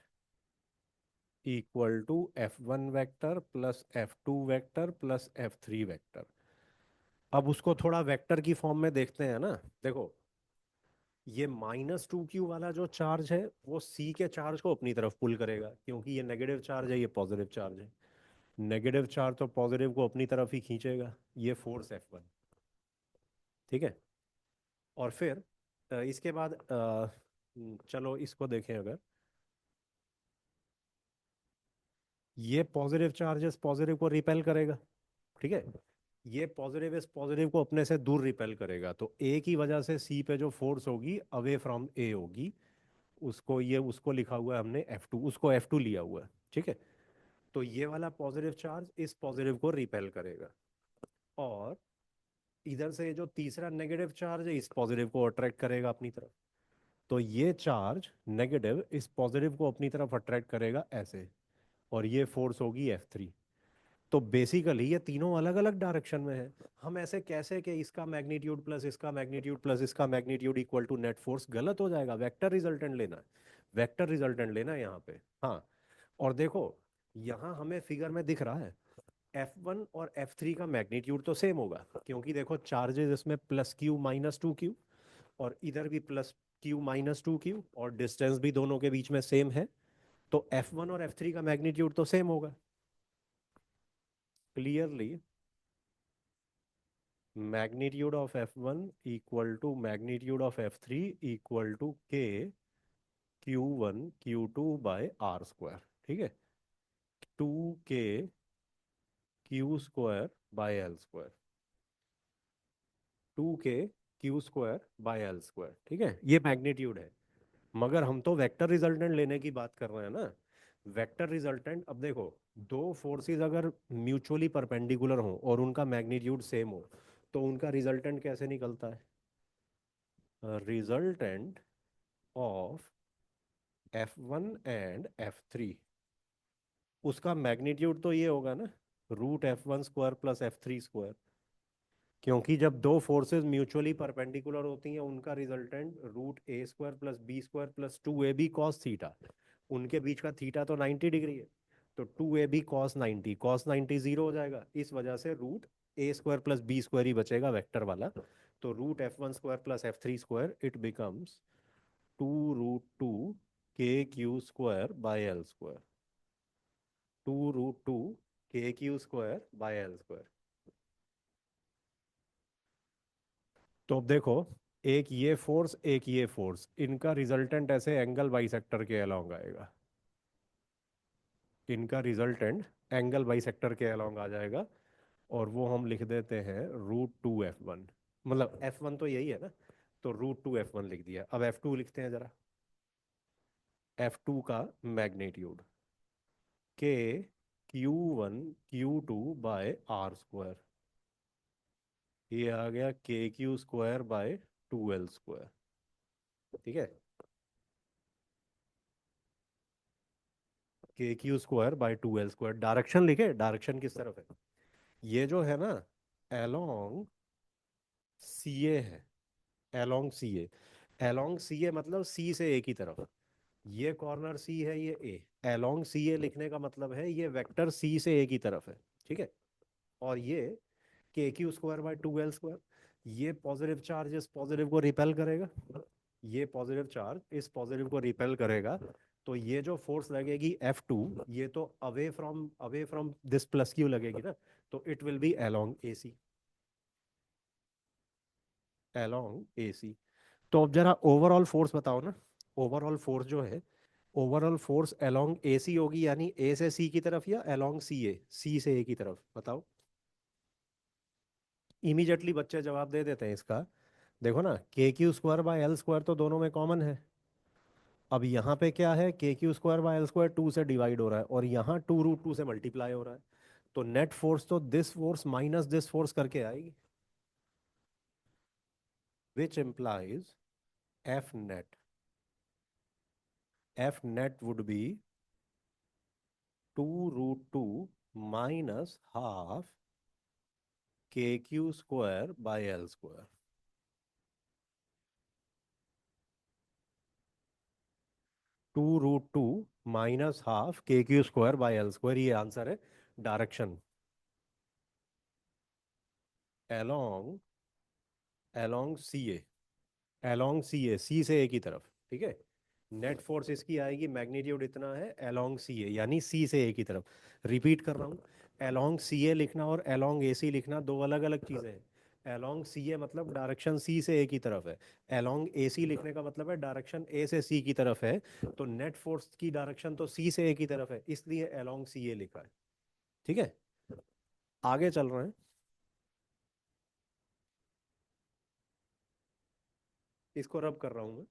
equal to F1 vector plus F2 vector plus F3 vector. अब उसको थोड़ा वेक्टर की फॉर्म में देखते हैं ना। देखो, ये -2q वाला जो चार्ज है वो C के चार्ज को अपनी तरफ पुल करेगा, क्योंकि ये नेगेटिव चार्ज है, ये पॉजिटिव चार्ज है। नेगेटिव चार्ज तो पॉजिटिव को अपनी तरफ ही खींचेगा। ये फोर्स F1, ठीक है। और फिर इसके बाद चलो इसको देखें। अगर ये पॉजिटिव चार्जेस पॉजिटिव को रिपेल करेगा, ठीक है। ये पॉजिटिव इस पॉजिटिव को अपने से दूर रिपेल करेगा, तो ए की वजह से सी पे जो फोर्स होगी अवे फ्रॉम ए होगी। उसको ये उसको लिखा हुआ है हमने F2, उसको F2 लिया हुआ है, ठीक है। तो ये वाला पॉजिटिव चार्ज इस पॉजिटिव को रिपेल करेगा, और इधर से जो तीसरा नेगेटिव चार्ज है इस पॉजिटिव को अट्रैक्ट करेगा अपनी तरफ। तो ये चार्ज नेगेटिव इस पॉजिटिव को अपनी तरफ अट्रैक्ट करेगा ऐसे, और ये फोर्स होगी F3। तो बेसिकली ये तीनों अलग अलग डायरेक्शन में है। हम ऐसे कैसे कि इसका मैग्नीट्यूड प्लस इसका मैग्नीट्यूड प्लस इसका magnitude equal to net force, गलत हो जाएगा। वेक्टर रिजल्टेंट लेना है, वेक्टर रिजल्टेंट लेना है यहाँ पे। हाँ, और देखो यहाँ हमें फिगर में दिख रहा है F1 और F3 का मैग्नीट्यूड तो सेम होगा, क्योंकि देखो चार्जेस इसमें +q -2q, और इधर भी क्यू माइनस टू क्यू, और डिस्टेंस भी दोनों के बीच में सेम है, तो F1 और F3 का मैग्नीट्यूड तो सेम होगा। Clearly magnitude of F1 equal to magnitude of F3 equal to के Q1 Q2 by R²। ठीक है, 2 k Q² by L², 2 k Q² by L²। ठीक है, ये मैग्नीट्यूड है। मगर हम तो वेक्टर रिजल्टेंट लेने की बात कर रहे हैं ना। वेक्टर रिजल्टेंट, अब देखो, दो फोर्सेस अगर म्यूचुअली परपेंडिकुलर हो और उनका मैग्नीट्यूड सेम हो, तो उनका रिजल्टेंट कैसे निकलता है? Resultant of F1 and F3, उसका मैग्नीट्यूड तो ये होगा ना, √F1² + F3²। क्योंकि जब दो फोर्सेस म्यूचुअली परपेंडिकुलर होती हैं, उनका resultant √A² + B² + 2AB cos θ, उनके बीच का थीटा तो 90 डिग्री है। तो 2AB cos 90, cos 90 जीरो हो जाएगा, इस वजह से √A² + B² ही बचेगा वेक्टर वाला। तो √F1² + F3² it becomes 2√2 KQ² by L², 2√2 KQ² by L²। तो अब देखो, एक ये फोर्स, इनका रिजल्टेंट ऐसे एंगल बाइसेक्टर के अलोंग आएगा। इनका रिजल्टेंट एंगल बाइसेक्टर के अलोंग आ जाएगा, और वो हम लिख देते हैं √2 F1। मतलब F1 तो यही है ना, तो √2 F1 लिख दिया। अब F2 लिखते हैं जरा। F2 का मैग्नीट्यूड के Q1 Q2 by R², ये आ गया KQ² by 2L²। ठीक है, KQ² by 2L²। डायरेक्शन लिखे, डायरेक्शन किस तरफ है? ये जो है ना, एलोंग सी ए है, एलोंग सी ए। एलोंग सी ए मतलब सी से ए की तरफ। ये कॉर्नर सी है, ये ए। एलोंग सी ए लिखने का मतलब है ये वेक्टर सी से ए की तरफ है। ठीक है, और ये KQ² by 2L²। ये पॉजिटिव चार्ज इस पॉजिटिव को रिपेल करेगा, ये पॉजिटिव चार्ज इस पॉजिटिव को रिपेल करेगा। तो ये जो फोर्स लगेगी F2, ये तो away from this plus Q लगेगी ना, तो it will be along AC, along AC। तो अब जरा ओवरऑल फोर्स बताओ ना। ओवरऑल फोर्स जो है, ओवरऑल फोर्स अलोंग AC होगी, यानी A से C की तरफ, या अलोंग C से A की तरफ, बताओ। इमीडिएटली बच्चे जवाब दे देते हैं इसका। देखो ना, KQ² by L² तो दोनों में कॉमन है। अब यहाँ पे क्या है, KQ² by L² 2 से डिवाइड हो रहा है, और यहाँ 2√2 से मल्टीप्लाई हो रहा है। तो नेट फोर्स तो this force minus this force करके आएगी, which implies F net would be 2√2 minus half KQ² by L²। 2√2 minus half KQ² by L², ये आंसर है। Direction along along CA, along CA, C से A की तरफ। ठीक है, नेट फोर्स इसकी आएगी, मैग्नीट्यूड इतना है, along CA यानी C से A की तरफ। रिपीट कर रहा हूँ, along CA लिखना और along AC लिखना दो अलग अलग चीज़ें हैं। along CA मतलब डायरेक्शन C से A की तरफ है, along AC लिखने का मतलब है डायरेक्शन A से C की तरफ है। तो नेट फोर्स की डायरेक्शन तो C से A की तरफ है, इसलिए along CA लिखा है। ठीक है, आगे चल रहे हैं। इसको रब कर रहा हूँ मैं।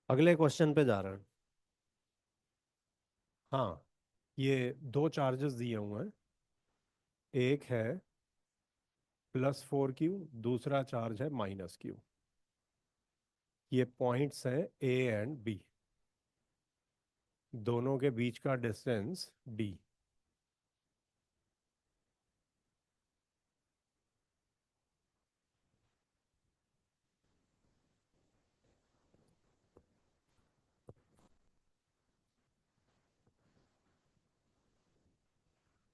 अगले क्वेश्चन पे जा रहे हैं। हाँ, ये दो चार्जेस दिए हुए हैं। एक है +4Q, दूसरा चार्ज है -Q। ये पॉइंट्स हैं A एंड B। दोनों के बीच का डिस्टेंस d।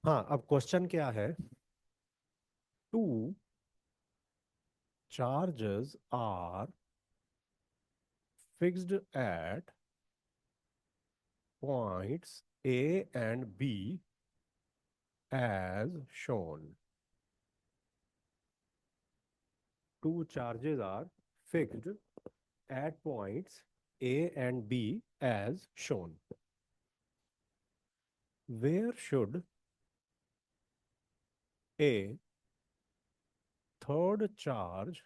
हाँ, अब क्वेश्चन क्या है। Two charges are fixed at points A and B as shown. Two charges are fixed at points A and B as shown. Where should a third charge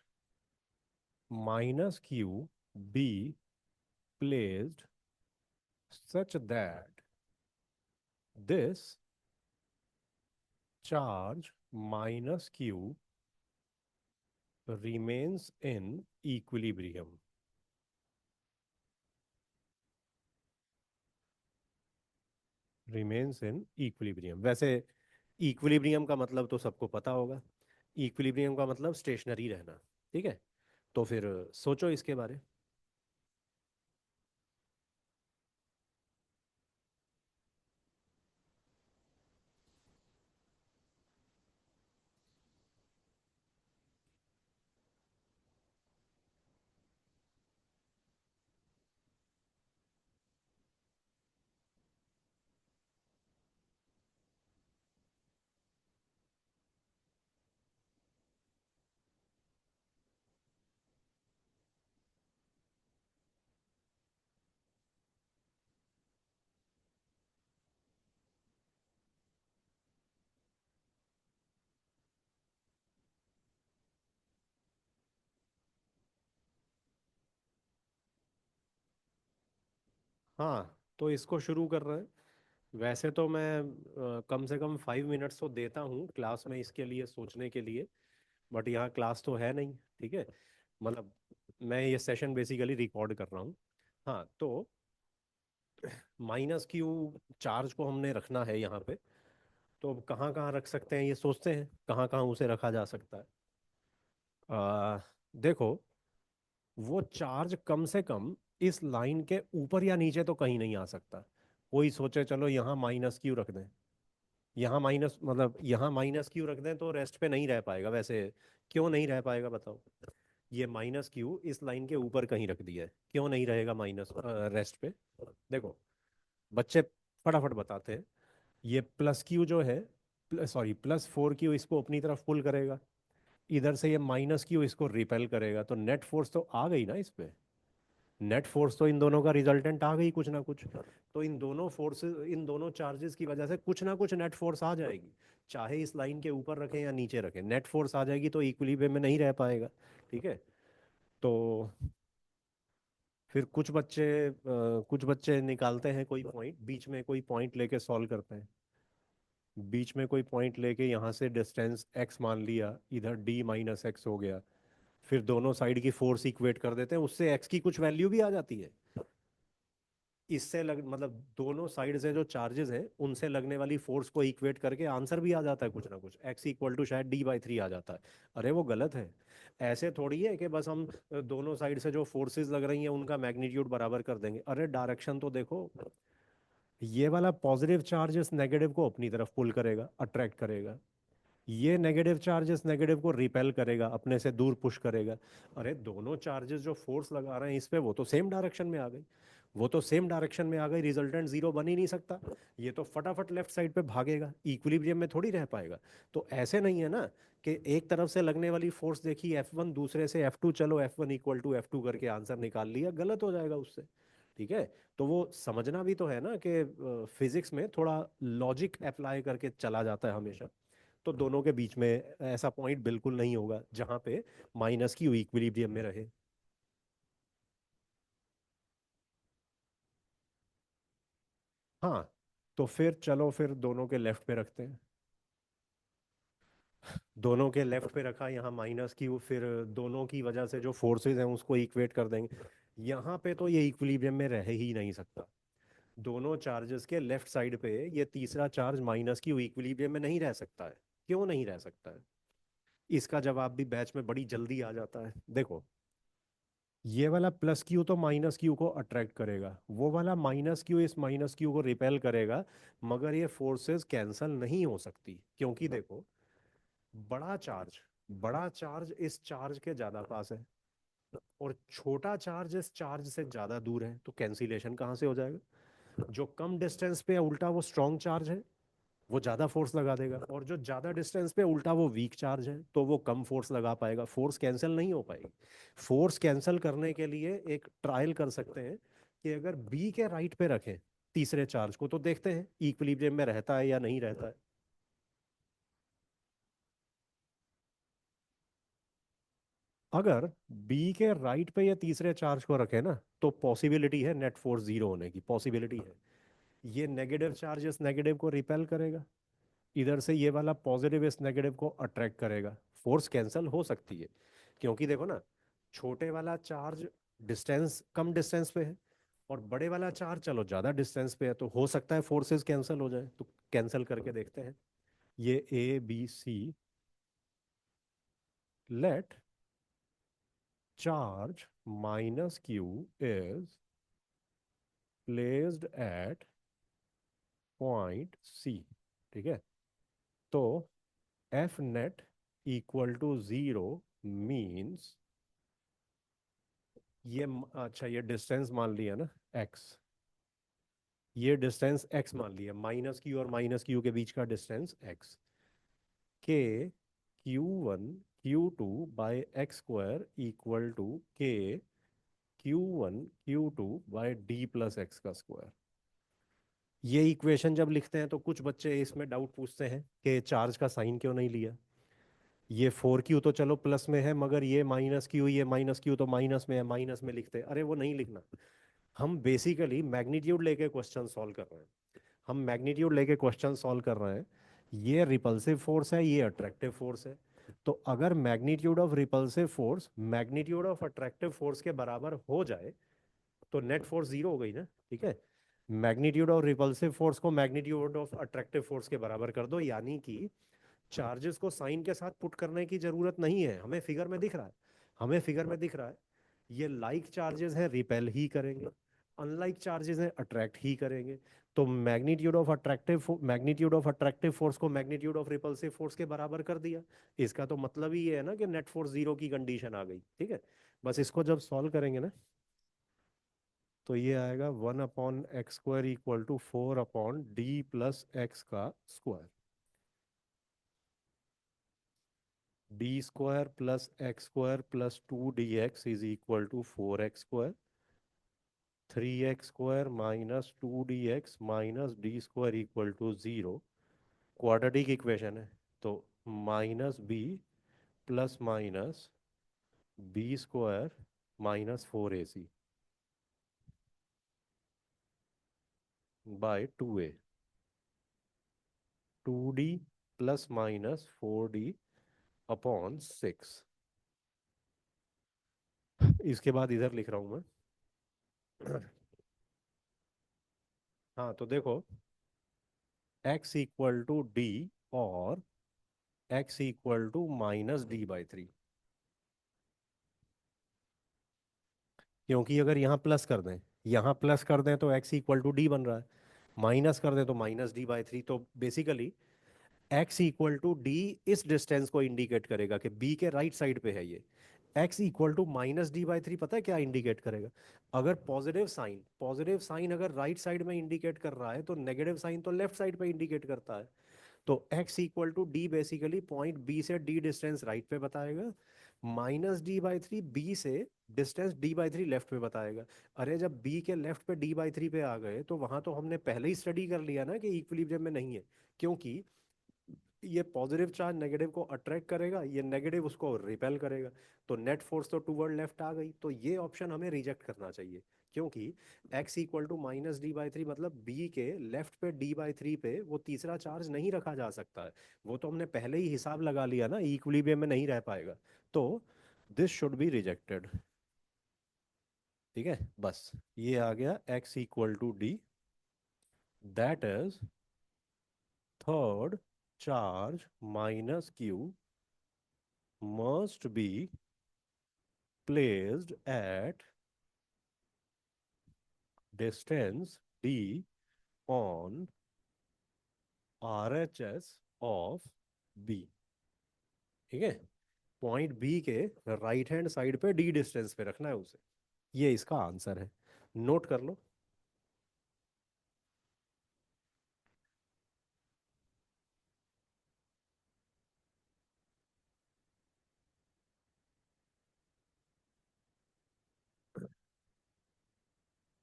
minus q be placed such that this charge minus q remains in equilibrium? Remains in equilibrium. वैसे इक्विलिब्रियम का मतलब तो सबको पता होगा। इक्विलिब्रियम का मतलब स्टेशनरी रहना। ठीक है, तो फिर सोचो इसके बारे। हाँ, तो इसको शुरू कर रहे हैं। वैसे तो मैं कम से कम 5 मिनट्स तो देता हूँ क्लास में इसके लिए सोचने के लिए। बट यहाँ क्लास तो है नहीं। ठीक है, मतलब मैं ये सेशन बेसिकली रिकॉर्ड कर रहा हूँ। हाँ, तो माइनस क्यू चार्ज को हमने रखना है यहाँ पे। तो अब कहाँ कहाँ रख सकते हैं ये सोचते हैं, कहाँ कहाँ उसे रखा जा सकता है। देखो, वो चार्ज कम से कम इस लाइन के ऊपर या नीचे तो कहीं नहीं आ सकता। कोई सोचे चलो यहाँ माइनस क्यू रख दें। यहाँ माइनस मतलब यहाँ माइनस क्यू रख दें तो रेस्ट पे नहीं रह पाएगा वैसे। क्यों नहीं रह पाएगा बताओ। ये माइनस क्यू इस लाइन के ऊपर कहीं रख दिया है, क्यों नहीं रहेगा माइनस रेस्ट पे। देखो बच्चे फटाफट बताते हैं। ये प्लस क्यू जो है, सॉरी +4 क्यू इसको अपनी तरफ पुल करेगा। इधर से ये माइनस क्यू इसको रिपेल करेगा, तो नेट फोर्स तो आ गई ना इस पे। नेट फोर्स तो इन दोनों का रिजल्टेंट आ गई कुछ ना कुछ। तो इन दोनों फोर्सेस, इन दोनों चार्जेस की वजह से कुछ ना कुछ नेट फोर्स आ जाएगी। चाहे इस लाइन के ऊपर रखें या नीचे रखें, नेट फोर्स आ जाएगी, तो इक्विलिब्रियम में नहीं रह पाएगा। ठीक है, तो फिर कुछ बच्चे निकालते हैं कोई पॉइंट, बीच में कोई पॉइंट लेके सॉल्व करते हैं। बीच में कोई पॉइंट लेके यहाँ से डिस्टेंस x मान लिया, इधर d - x हो गया। फिर दोनों साइड की फोर्स इक्वेट कर देते हैं, उससे x की कुछ वैल्यू भी आ जाती है। इससे मतलब दोनों साइड से जो चार्जेस हैं उनसे लगने वाली फोर्स को इक्वेट करके आंसर भी आ जाता है कुछ ना कुछ, x = शायद d/3 आ जाता है। अरे वो गलत है। ऐसे थोड़ी है कि बस हम दोनों साइड से जो फोर्सेस लग रही हैं उनका मैग्नीट्यूड बराबर कर देंगे। अरे डायरेक्शन तो देखो। ये वाला पॉजिटिव चार्जेस नेगेटिव को अपनी तरफ पुल करेगा, अट्रैक्ट करेगा। ये नेगेटिव चार्जेस नेगेटिव को रिपेल करेगा, अपने से दूर पुश करेगा। अरे दोनों चार्जेस जो फोर्स लगा रहे हैं इस पे, वो तो सेम डायरेक्शन में आ गई। वो तो सेम डायरेक्शन में आ गई, रिजल्टेंट जीरो बन ही नहीं सकता। ये तो फटाफट लेफ्ट साइड पे भागेगा, इक्विलिब्रियम में थोड़ी रह पाएगा। तो ऐसे नहीं है ना कि एक तरफ से लगने वाली फोर्स देखी F1, दूसरे से F2, चलो F1 = F2 करके आंसर निकाल लिया, गलत हो जाएगा उससे। ठीक है, तो वो समझना भी तो है ना कि फिजिक्स में थोड़ा लॉजिक अप्लाई करके चला जाता है हमेशा। तो दोनों के बीच में ऐसा पॉइंट बिल्कुल नहीं होगा जहां पे माइनस की इक्विलिब्रियम में रहे। हाँ, तो फिर चलो फिर दोनों के लेफ्ट पे रखते हैं। दोनों के लेफ्ट पे रखा, यहाँ माइनस की, वो फिर दोनों की वजह से जो फोर्सेस हैं उसको इक्वेट कर देंगे। यहाँ पे तो ये इक्विलिब्रियम में रह ही नहीं सकता। दोनों चार्जेस के लेफ्ट साइड पे ये तीसरा चार्ज माइनस क्यू इक्विलिब्रियम में नहीं रह सकता है। क्यों नहीं रह सकता है? इसका जवाब भी बैच में बड़ी जल्दी आ जाता है। देखो, ये वाला प्लस क्यू तो माइनस क्यू को अट्रैक्ट करेगा, वो वाला माइनस क्यू इस माइनस क्यू को रिपेल करेगा, मगर ये फोर्सेस कैंसल नहीं हो सकती, क्योंकि देखो, बड़ा चार्ज बड़ा चार्ज इस चार्ज के ज्यादा पास है, और छोटा चार्ज इस चार्ज से ज्यादा दूर है, तो कैंसिलेशन कहाँ से हो जाएगा? जो कम डिस्टेंस पे है उल्टा वो स्ट्रॉन्ग चार्ज है, वो ज्यादा फोर्स लगा देगा, और जो ज्यादा डिस्टेंस पे उल्टा वो वीक चार्ज है, तो वो कम फोर्स लगा पाएगा, फोर्स कैंसिल नहीं हो पाएगी। फोर्स कैंसिल करने के लिए एक ट्रायल कर सकते हैं कि अगर बी के राइट पे रखें तीसरे चार्ज को, तो देखते हैं इक्विलिब्रियम में रहता है या नहीं रहता है। अगर बी के राइट पे ये तीसरे चार्ज को रखे ना, तो पॉसिबिलिटी है नेट फोर्स जीरो होने की पॉसिबिलिटी है। ये नेगेटिव चार्ज इस नेगेटिव को रिपेल करेगा, इधर से ये वाला पॉजिटिव इस नेगेटिव को अट्रैक्ट करेगा, फोर्स कैंसिल हो सकती है। क्योंकि देखो ना, छोटे वाला चार्ज डिस्टेंस कम डिस्टेंस पे है, और बड़े वाला चार्ज चलो ज्यादा डिस्टेंस पे है, तो हो सकता है फोर्सेस कैंसिल हो जाए, तो कैंसिल करके देखते हैं। ये ABC, let charge minus Q is placed at point C, ठीक है? तो F net equal to zero means, अच्छा, ये डिस्टेंस मान लिया ना, x, ये डिस्टेंस x मान लिया, माइनस क्यू और माइनस क्यू के बीच का distance x, K Q1 Q2 by x square equal to के Q1 Q2 by D plus x का स्क्वायर। ये इक्वेशन जब लिखते हैं तो कुछ बच्चे इसमें डाउट पूछते हैं कि चार्ज का साइन क्यों नहीं लिया, ये 4Q तो चलो प्लस में है, मगर ये माइनस क्यू, ये माइनस क्यू तो माइनस में है, माइनस में लिखते हैं। अरे वो नहीं लिखना, हम बेसिकली मैग्नीट्यूड लेके क्वेश्चन सॉल्व कर रहे हैं। हम मैग्नीट्यूड लेके क्वेश्चन सॉल्व कर रहे हैं, ये रिपल्सिव फोर्स है, ये अट्रैक्टिव फोर्स है। तो अगर magnitude of repulsive force magnitude of attractive force के बराबर हो जाए, तो नेट फोर्स जीरो हो गई ना, ठीक है? मैग्नीट्यूड ऑफ रिपल्सिव फोर्स को मैग्नीट्यूड ऑफ अट्रैक्टिव फोर्स के बराबर कर दो, यानी कि चार्जेस को साइन के साथ पुट करने की जरूरत नहीं है, हमें फिगर में दिख रहा है, हमें फिगर में दिख रहा है, ये लाइक चार्जेस हैं रिपेल ही करेंगे, अनलाइक चार्जेस हैं अट्रैक्ट ही करेंगे। तो मैग्नीट्यूड ऑफ अट्रैक्टिव फोर्स को मैग्नीट्यूड ऑफ रिपल्सिव फोर्स के बराबर कर दिया। इसका तो मतलब ही ये है ना कि नेट फोर्स जीरो की कंडीशन आ गई, ठीक है? बस इसको जब सॉल्व करेंगे ना, तो ये आएगा 1/x² इक्वल टू 4/d+x का square, d² + x² + 2dx = 4x², 3x² - 2dx - d² = 0। Quadratic equation है, तो -b plus minus b² - 4ac bye 2a, 2d + - 4d/6। इसके बाद इधर लिख रहा हूं मैं। हाँ, तो देखो, x = d और x = -d/3, क्योंकि अगर यहाँ प्लस कर दें, यहाँ प्लस कर दें तो x = d बन रहा है, माइनस कर दें तो -d/3, तो बेसिकली x = d इस डिस्टेंस को इंडिकेट करेगा कि b के राइट साइड पे है ये। x = -d/3 पता है क्या इंडिकेट करेगा? अगर पॉजिटिव साइन अगर राइट साइड में इंडिकेट कर रहा है, तो नेगेटिव साइन तो लेफ्ट साइड पे इंडिकेट करता है। तो x = d basically point B से d डिस्टेंस राइट पे बताएगा, -d/3 बी से डिस्टेंस d/3 लेफ्ट पे बताएगा। अरे जब b के लेफ्ट पे d/3 पे आ गए, तो वहां तो हमने पहले ही स्टडी कर लिया ना कि इक्विलिब्रियम में नहीं है, क्योंकि ये पॉजिटिव चार्ज नेगेटिव को अट्रैक्ट करेगा, ये नेगेटिव उसको रिपेल करेगा, तो नेट फोर्स तो टूवर्ड लेफ्ट आ गई, तो ये ऑप्शन हमें रिजेक्ट करना चाहिए। क्योंकि x = -d/3 मतलब b के लेफ्ट पे d/3 पे वो तीसरा चार्ज नहीं रखा जा सकता है, वो तो हमने पहले ही हिसाब लगा लिया ना, इक्विलिब्रियम में नहीं रह पाएगा, तो दिस शुड बी रिजेक्टेड। ठीक है, बस ये आ गया x = d, that is third charge minus Q must be placed at distance d on RHS of B। ठीक है, पॉइंट बी के राइट हैंड साइड पे डी डिस्टेंस पे रखना है उसे। ये इसका आंसर है, नोट कर लो।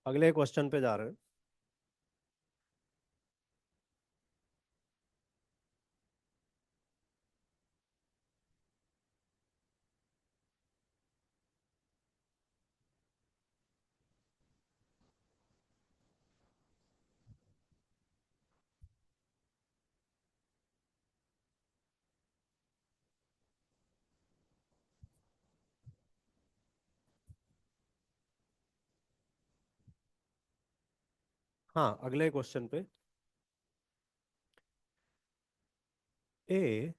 अगले क्वेश्चन पे जा रहे हैं। हाँ, अगले क्वेश्चन पे। A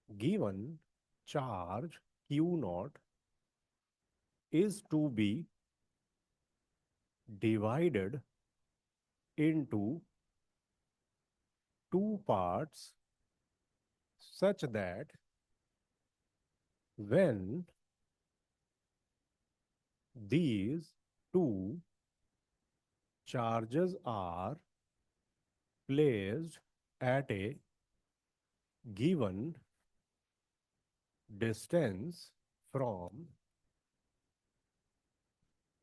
given charge Q nought is to be divided into two parts such that when these two charges are placed at a given distance from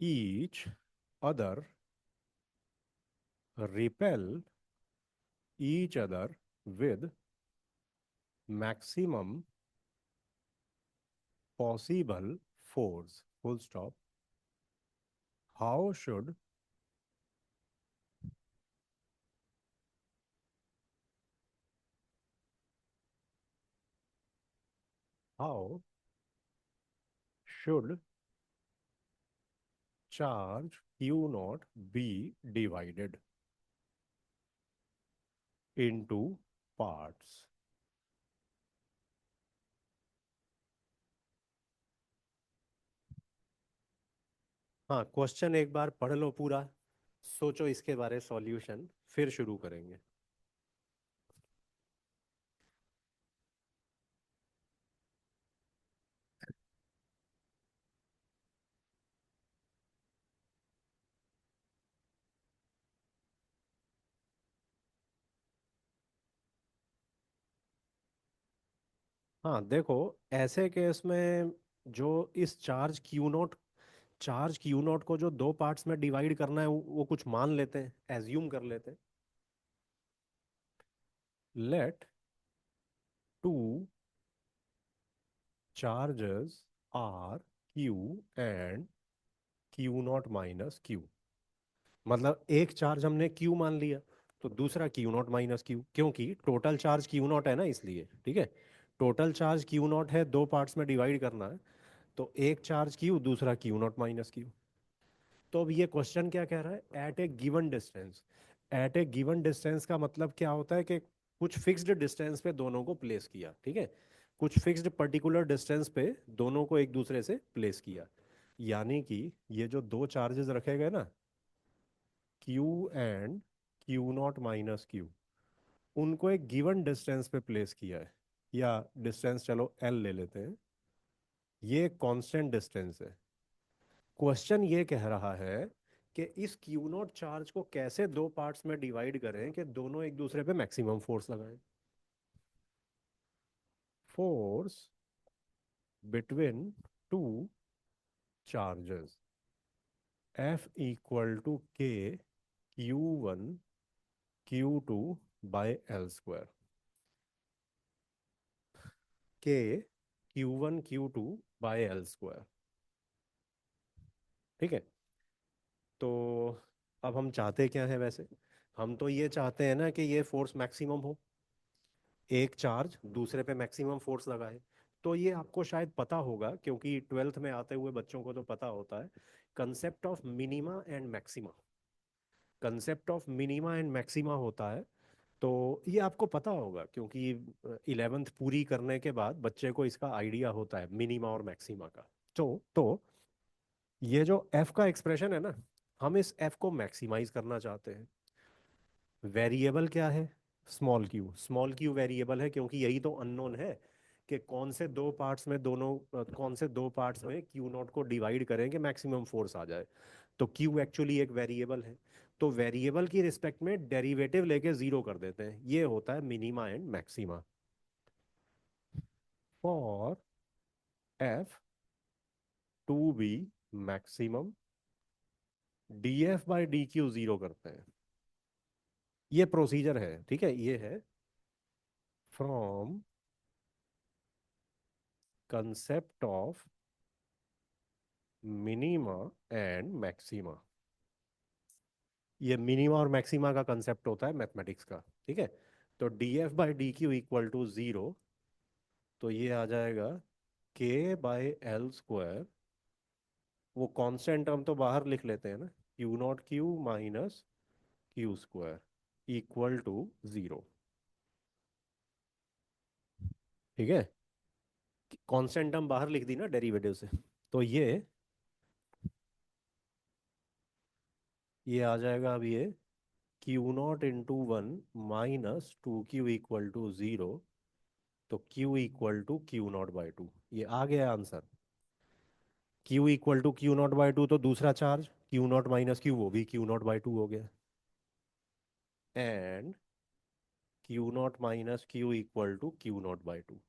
each other, repel each other with maximum possible force, full stop, how should how should charge q naught be divided into parts? हाँ, क्वेश्चन एक बार पढ़ लो पूरा, सोचो इसके बारे सॉल्यूशन, फिर शुरू करेंगे। हाँ देखो, ऐसे केस में जो इस चार्ज क्यू नॉट को जो दो पार्ट्स में डिवाइड करना है वो कुछ मान लेते हैं, एज्यूम कर लेते हैं। Let two charges are Q and Q naught minus Q. मतलब एक चार्ज हमने क्यू मान लिया, तो दूसरा क्यू नॉट माइनस क्यू, क्योंकि टोटल चार्ज क्यू नॉट है ना, इसलिए ठीक है। टोटल चार्ज क्यू नॉट है, दो पार्ट्स में डिवाइड करना है, तो एक चार्ज क्यू, दूसरा क्यू नॉट माइनस क्यू। तो अब ये क्वेश्चन क्या कह रहा है, एट ए गिवन डिस्टेंस। एट ए गिवन डिस्टेंस का मतलब क्या होता है कि कुछ फिक्स्ड डिस्टेंस पे दोनों को प्लेस किया, ठीक है। कुछ फिक्स्ड पर्टिकुलर डिस्टेंस पे दोनों को एक दूसरे से प्लेस किया। यानी कि ये जो दो चार्जेस रखे गए ना, Q and Q naught minus Q, उनको एक गिवन डिस्टेंस पे प्लेस किया है। या डिस्टेंस चलो L ले लेते हैं, ये कांस्टेंट डिस्टेंस है। क्वेश्चन ये कह रहा है कि इस क्यू नॉट चार्ज को कैसे दो पार्ट्स में डिवाइड करें कि दोनों एक दूसरे पे मैक्सिमम फोर्स लगाएं। Force between two charges F equal to k q one q two by L square. K q one q two by L square, ठीक है। तो अब हम चाहते क्या है वैसे, हम तो ये चाहते हैं ना कि ये फोर्स मैक्सिमम हो, एक चार्ज दूसरे पे मैक्सिमम फोर्स लगाए। तो ये आपको शायद पता होगा, क्योंकि ट्वेल्थ में आते हुए बच्चों को तो पता होता है, concept of minima and maxima. Concept of minima and maxima होता है। तो ये आपको पता होगा क्योंकि 11th पूरी करने के बाद बच्चे को इसका आइडिया होता है मिनिमा और मैक्सिमा का। तो ये जो एफ का एक्सप्रेशन है ना, हम इस एफ को मैक्सिमाइज करना चाहते हैं। वेरिएबल क्या है? स्मॉल क्यू वेरिएबल है क्योंकि यही तो अननोन है कि कौन से दो पार्ट्स में क्यू नॉट को डिवाइड करें कि मैक्सिमम फोर्स आ जाए। तो क्यू एक्चुअली एक वेरिएबल है। तो वेरिएबल की रिस्पेक्ट में डेरिवेटिव लेके जीरो कर देते हैं, ये होता है minima and maxima. For F to be maximum, D F by D Q zero करते हैं। ये प्रोसीजर है, ठीक है, ये है from concept of minima and maxima. ये मिनिमा और मैक्सिमा का कंसेप्ट होता है मैथमेटिक्स का, ठीक है। तो D F by D Q equal to zero, तो ये आ जाएगा के बाई एल स्क्वायर। वो कांस्टेंट हम तो बाहर लिख लेते हैं ना, Q naught Q minus Q square equal to zero, ठीक है। कांस्टेंट हम बाहर लिख दी ना डेरिवेटिव से। तो ये आ जाएगा अब ये q naught into one minus two q equal to zero. तो Q equal to q naught by two, ये आ गया answer. Q equal to q naught by two, तो दूसरा charge Q naught minus q, वो भी क्यू नॉट बाई टू हो गया। And Q naught minus q equal to q naught by two,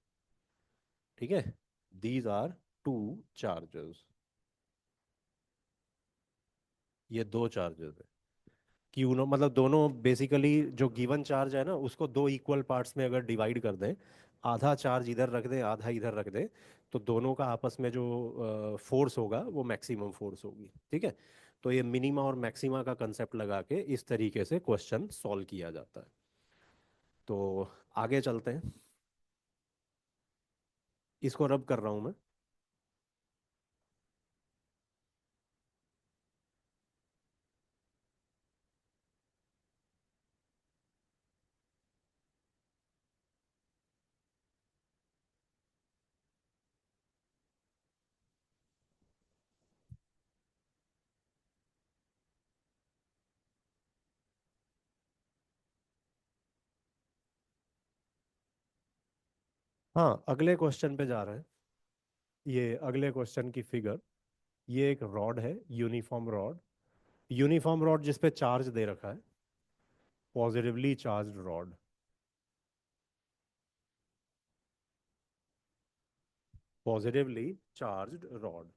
ठीक है। दीज आर टू चार्जेस, ये दो चार्जेस है। क्यू नो मतलब दोनों बेसिकली जो गिवन चार्ज है ना उसको दो इक्वल पार्ट्स में अगर डिवाइड कर दें, आधा चार्ज इधर रख दें आधा इधर रख दें, तो दोनों का आपस में जो फोर्स होगा वो मैक्सिमम फोर्स होगी, ठीक है। तो ये मिनिमा और मैक्सिमा का कंसेप्ट लगा के इस तरीके से क्वेश्चन सॉल्व किया जाता है। तो आगे चलते हैं, इसको रब कर रहा हूँ मैं। हाँ, अगले क्वेश्चन पे जा रहे हैं। ये अगले क्वेश्चन की फिगर, ये एक रॉड है, यूनिफॉर्म रॉड। यूनिफॉर्म रॉड जिस पे चार्ज दे रखा है, positively charged rod. Positively charged rod.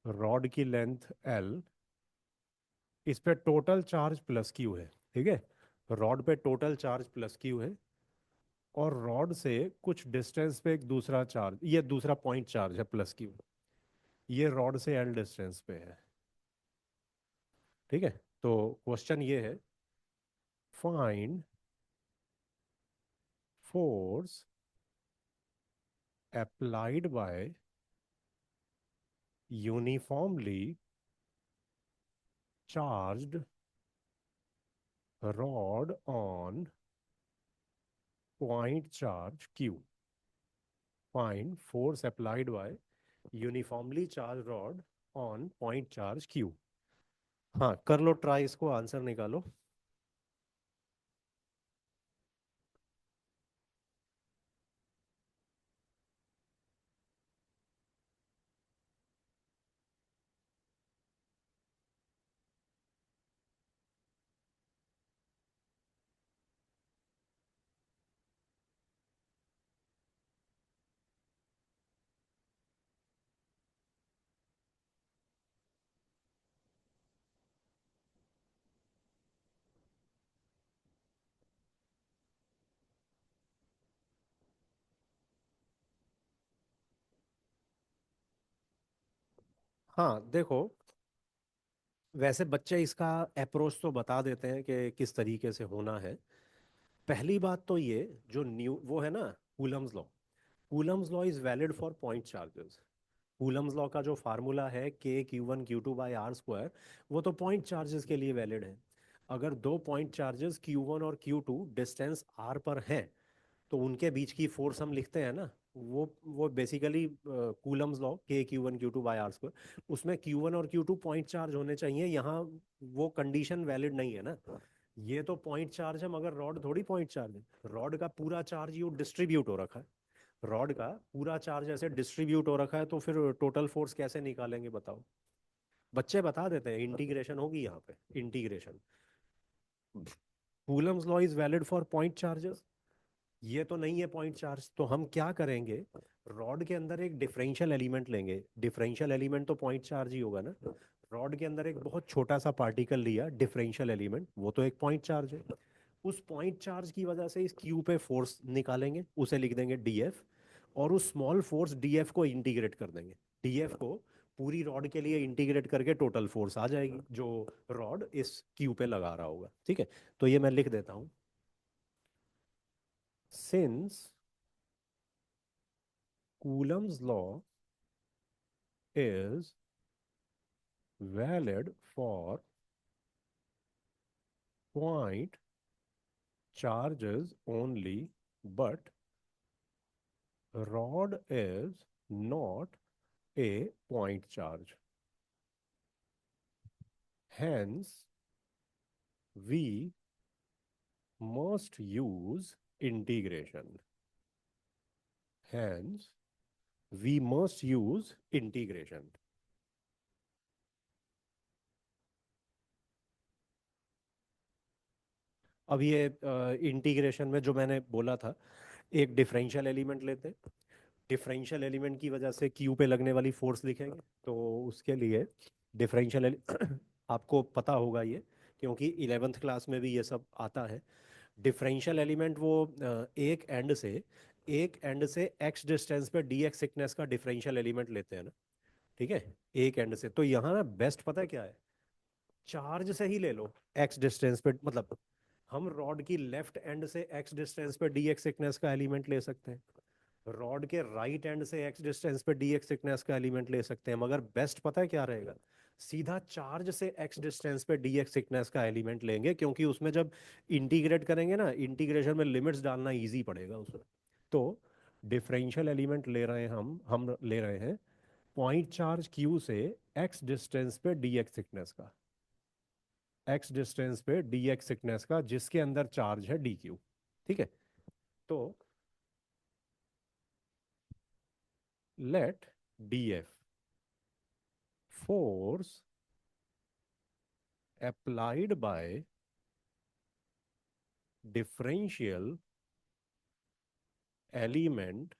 Rod की लेंथ L, इस पे टोटल चार्ज प्लस क्यू है, ठीक है। रॉड पे टोटल चार्ज प्लस क्यू है, और रॉड से कुछ डिस्टेंस पे एक दूसरा चार्ज, ये दूसरा पॉइंट चार्ज है प्लस क्यू, ये रॉड से L डिस्टेंस पे है, ठीक है। तो क्वेश्चन ये है, find force applied by uniformly charged rod on point charge Q। Find force applied by uniformly charge rod on point charge Q। हाँ, कर लो ट्राई, इसको आंसर निकालो। हाँ देखो, वैसे बच्चे इसका अप्रोच तो बता देते हैं कि किस तरीके से होना है। पहली बात तो ये, जो न्यू वो है ना, Coulomb's law. Coulomb's law is valid for point charges. Coulomb's law का जो फार्मूला है k Q1 Q2/r², वो तो पॉइंट चार्जेस के लिए वैलिड है। अगर दो पॉइंट चार्जेस Q1 और Q2 डिस्टेंस r पर हैं, तो उनके बीच की फोर्स हम लिखते हैं ना, वो basically Coulomb's law k Q1 Q2/r², उसमें Q1 और Q2 पॉइंट चार्ज होने चाहिए। यहाँ वो कंडीशन वैलिड नहीं है ना। ये तो पॉइंट चार्ज है, मगर रॉड थोड़ी पॉइंट चार्ज है। रॉड का पूरा चार्ज यू डिस्ट्रीब्यूट हो रखा है। रॉड का पूरा चार्ज ऐसे डिस्ट्रीब्यूट हो रखा है, तो फिर टोटल फोर्स कैसे निकालेंगे बताओ। बच्चे बता देते हैं, इंटीग्रेशन होगी यहाँ पे, integration. Coulomb's law is valid for point charges. ये तो नहीं है पॉइंट चार्ज, तो हम क्या करेंगे, रॉड के अंदर एक डिफरेंशियल एलिमेंट लेंगे। डिफरेंशियल एलिमेंट तो पॉइंट चार्ज ही होगा ना। रॉड के अंदर एक बहुत छोटा सा पार्टिकल लिया डिफरेंशियल एलिमेंट, वो तो एक पॉइंट चार्ज है। उस पॉइंट चार्ज की वजह से इस क्यू पे फोर्स निकालेंगे, उसे लिख देंगे डीएफ। और उस स्मॉल फोर्स डीएफ को इंटीग्रेट कर देंगे। डीएफ को पूरी रॉड के लिए इंटीग्रेट करके टोटल फोर्स आ जाएगी जो रॉड इस क्यू पे लगा रहा होगा। ठीक है, तो ये मैं लिख देता हूँ। Since Coulomb's law is valid for point charges only, but rod is not a point charge. Hence, we must use integration. Hence, we must use integration. अब ये इंटीग्रेशन में जो मैंने बोला था, एक डिफरेंशियल एलिमेंट लेते हैं। डिफरेंशियल एलिमेंट की वजह से क्यू पे लगने वाली फोर्स लिखेंगे। तो उसके लिए डिफरेंशियल आपको पता होगा ये, क्योंकि इलेवेंथ क्लास में भी ये सब आता है। डिफरेंशियल एलिमेंट वो एक एंड से एक्स डिस्टेंस पे डी एक्स थिकनेस का डिफरेंशियल एलिमेंट लेते हैं ना। ठीक है, एक एंड से। तो यहाँ ना बेस्ट पता है क्या है, चार्ज से ही ले लो। एक्स डिस्टेंस पे मतलब हम रॉड की लेफ्ट एंड से एक्स डिस्टेंस पे डी एक्स थिकनेस का एलिमेंट ले सकते हैं। रॉड के राइट एंड से एक्स डिस्टेंस पे डी एक्स थिकनेस का एलिमेंट ले सकते हैं, मगर बेस्ट पता है क्या रहेगा, सीधा चार्ज से एक्स डिस्टेंस पे डी एक्स थिकनेस का एलिमेंट लेंगे, क्योंकि उसमें जब इंटीग्रेट करेंगे ना, इंटीग्रेशन में लिमिट्स डालना इजी पड़ेगा उसमें। तो डिफरेंशियल एलिमेंट ले रहे हैं हम ले रहे हैं पॉइंट चार्ज क्यू से एक्स डिस्टेंस पे डी एक्स थिकनेस का, एक्स डिस्टेंस पे डी एक्स थिकनेस का जिसके अंदर चार्ज है डी क्यू। ठीक है, तो let D F force applied by differential element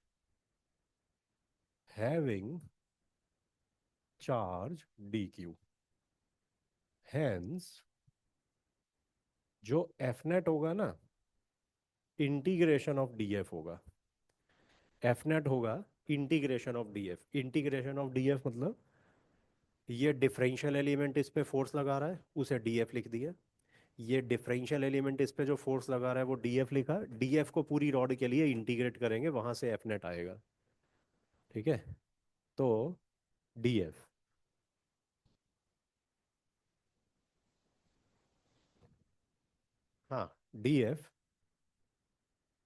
having charge dq। Hence जो एफ नेट होगा ना, इंटीग्रेशन ऑफ डी एफ होगा। एफ नेट होगा integration of D F. Integration of D F मतलब ये डिफरेंशियल एलिमेंट इस पे फोर्स लगा रहा है, उसे डी एफ लिख दिया। ये डिफरेंशियल एलिमेंट इस पे जो फोर्स लगा रहा है वो डी एफ लिखा। डी एफ को पूरी रॉड के लिए इंटीग्रेट करेंगे, वहां से एफ नेट आएगा। ठीक है, तो डी एफ, हाँ, डी एफ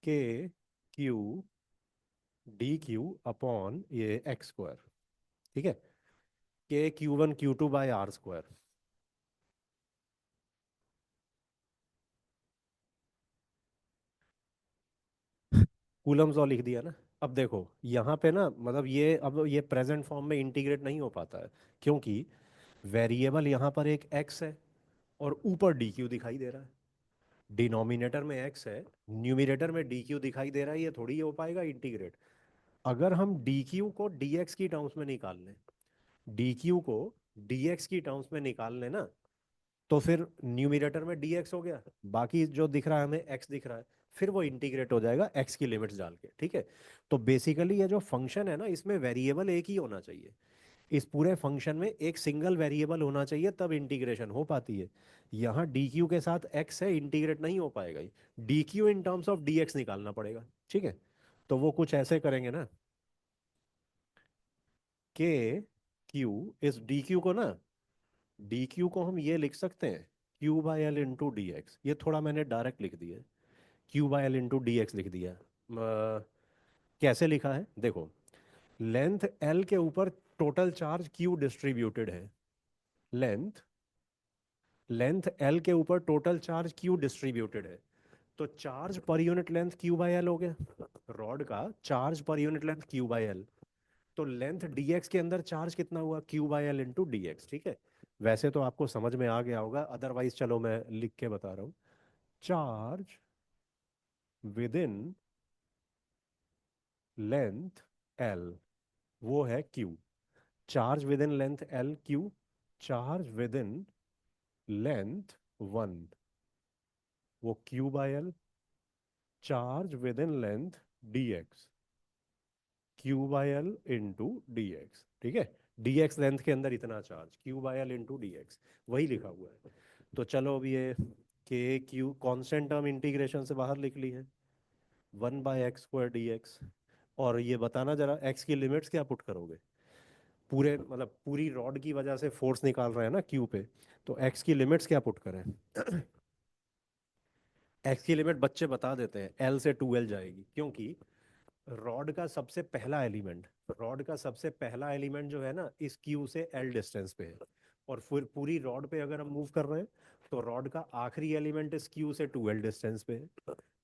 के क्यू डी क्यू अपॉन ये एक्स स्क्वायर। ठीक है, k Q1 Q2/r²। Coulomb's law लिख दिया ना। अब देखो यहाँ पे ना, मतलब ये अब ये प्रेजेंट फॉर्म में इंटीग्रेट नहीं हो पाता है, क्योंकि वेरिएबल यहाँ पर एक x है और ऊपर डी क्यू दिखाई दे रहा है। डिनोमिनेटर में x है, न्यूमिनेटर में डी क्यू दिखाई दे रहा है, ये थोड़ी हो पाएगा इंटीग्रेट। अगर हम डी क्यू को डी एक्स की टर्म्स में निकाल लें, डी क्यू को डी एक्स की टर्म्स में निकाल लेना, तो फिर न्यूमिनेटर में dx हो गया, बाकी जो दिख रहा है हमें x दिख रहा है, फिर वो इंटीग्रेट हो जाएगा x की लिमिट्स डाल के। ठीक है, तो बेसिकली ये जो फंक्शन है ना, इसमें वेरिएबल एक ही होना चाहिए। इस पूरे फंक्शन में एक सिंगल वेरिएबल होना चाहिए, तब इंटीग्रेशन हो पाती है। यहाँ dq के साथ x है, इंटीग्रेट नहीं हो पाएगा। dq in terms of dx निकालना पड़ेगा। ठीक है, तो वो कुछ ऐसे करेंगे ना, के क्यू, इस डी क्यू को ना, डी क्यू को हम ये लिख सकते हैं Q by l into d x. ये थोड़ा मैंने डायरेक्ट लिख दिया है, Q by l into d x लिख दिया। कैसे लिखा है देखो, लेंथ एल के ऊपर टोटल चार्ज क्यू डिस्ट्रीब्यूटेड है। लेंथ लेंथ एल के ऊपर टोटल चार्ज क्यू डिस्ट्रीब्यूटेड है, तो charge per unit length Q by L हो गया। रॉड का charge per unit length Q by L, तो लेंथ dx के अंदर चार्ज कितना हुआ, Q by l into d x. ठीक है, वैसे तो आपको समझ में आ गया होगा, अदरवाइज चलो मैं लिख के बता रहा हूँ। Charge within length l, वो है q. Charge within length l q, charge within length one, वो q by l. Charge within length d x, q by l into d x. ठीक है, डी एक्स लेंथ के अंदर इतना charge, q by l into d x, वही लिखा हुआ है। तो चलो अब ये के क्यू कांस्टेंट टर्म इंटीग्रेशन से बाहर लिख ली है, 1/x² dx। और ये बताना जरा, एक्स की लिमिट्स क्या पुट करोगे, पूरे मतलब पूरी रॉड की वजह से फोर्स निकाल रहे हैं ना क्यू पे, तो एक्स की लिमिट्स क्या पुट करें। एक्स की लिमिट बच्चे बता देते हैं, एल से 2l जाएगी, क्योंकि रॉड का सबसे पहला एलिमेंट, रॉड का सबसे पहला एलिमेंट जो है ना, इस क्यू से एल डिस्टेंस पे है। और फिर पूरी रॉड पे अगर हम मूव कर रहे हैं, तो रॉड का आखिरी एलिमेंट इस क्यू से 2l डिस्टेंस पे है।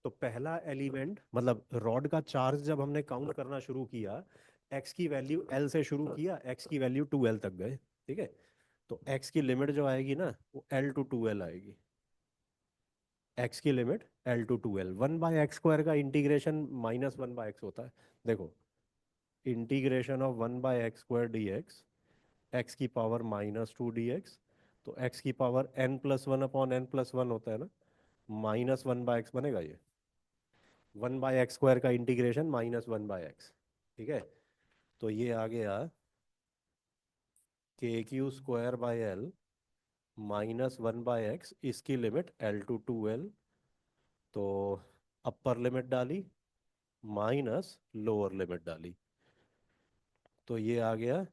तो पहला एलिमेंट मतलब रॉड का चार्ज जब हमने काउंट करना शुरू किया, एक्स की वैल्यू एल से शुरू किया, एक्स की वैल्यू 2l तक गए। ठीक है, तो एक्स की लिमिट जो आएगी ना, वो एल टू 2l आएगी। एक्स की limit L two 2l, 1/x² का इंटीग्रेशन -1/x होता है। देखो, integration of 1/x² dx, x की पावर -2 dx, तो एक्स की पावर n+1/n+1 होता है ना, -1/x बनेगा ये। 1/x² का इंटीग्रेशन -1/x। ठीक है, तो ये आ गया KQ²/L -1/x, इसकी लिमिट एल टू 2l। तो अपर लिमिट डाली माइनस लोअर लिमिट डाली, तो ये आ गया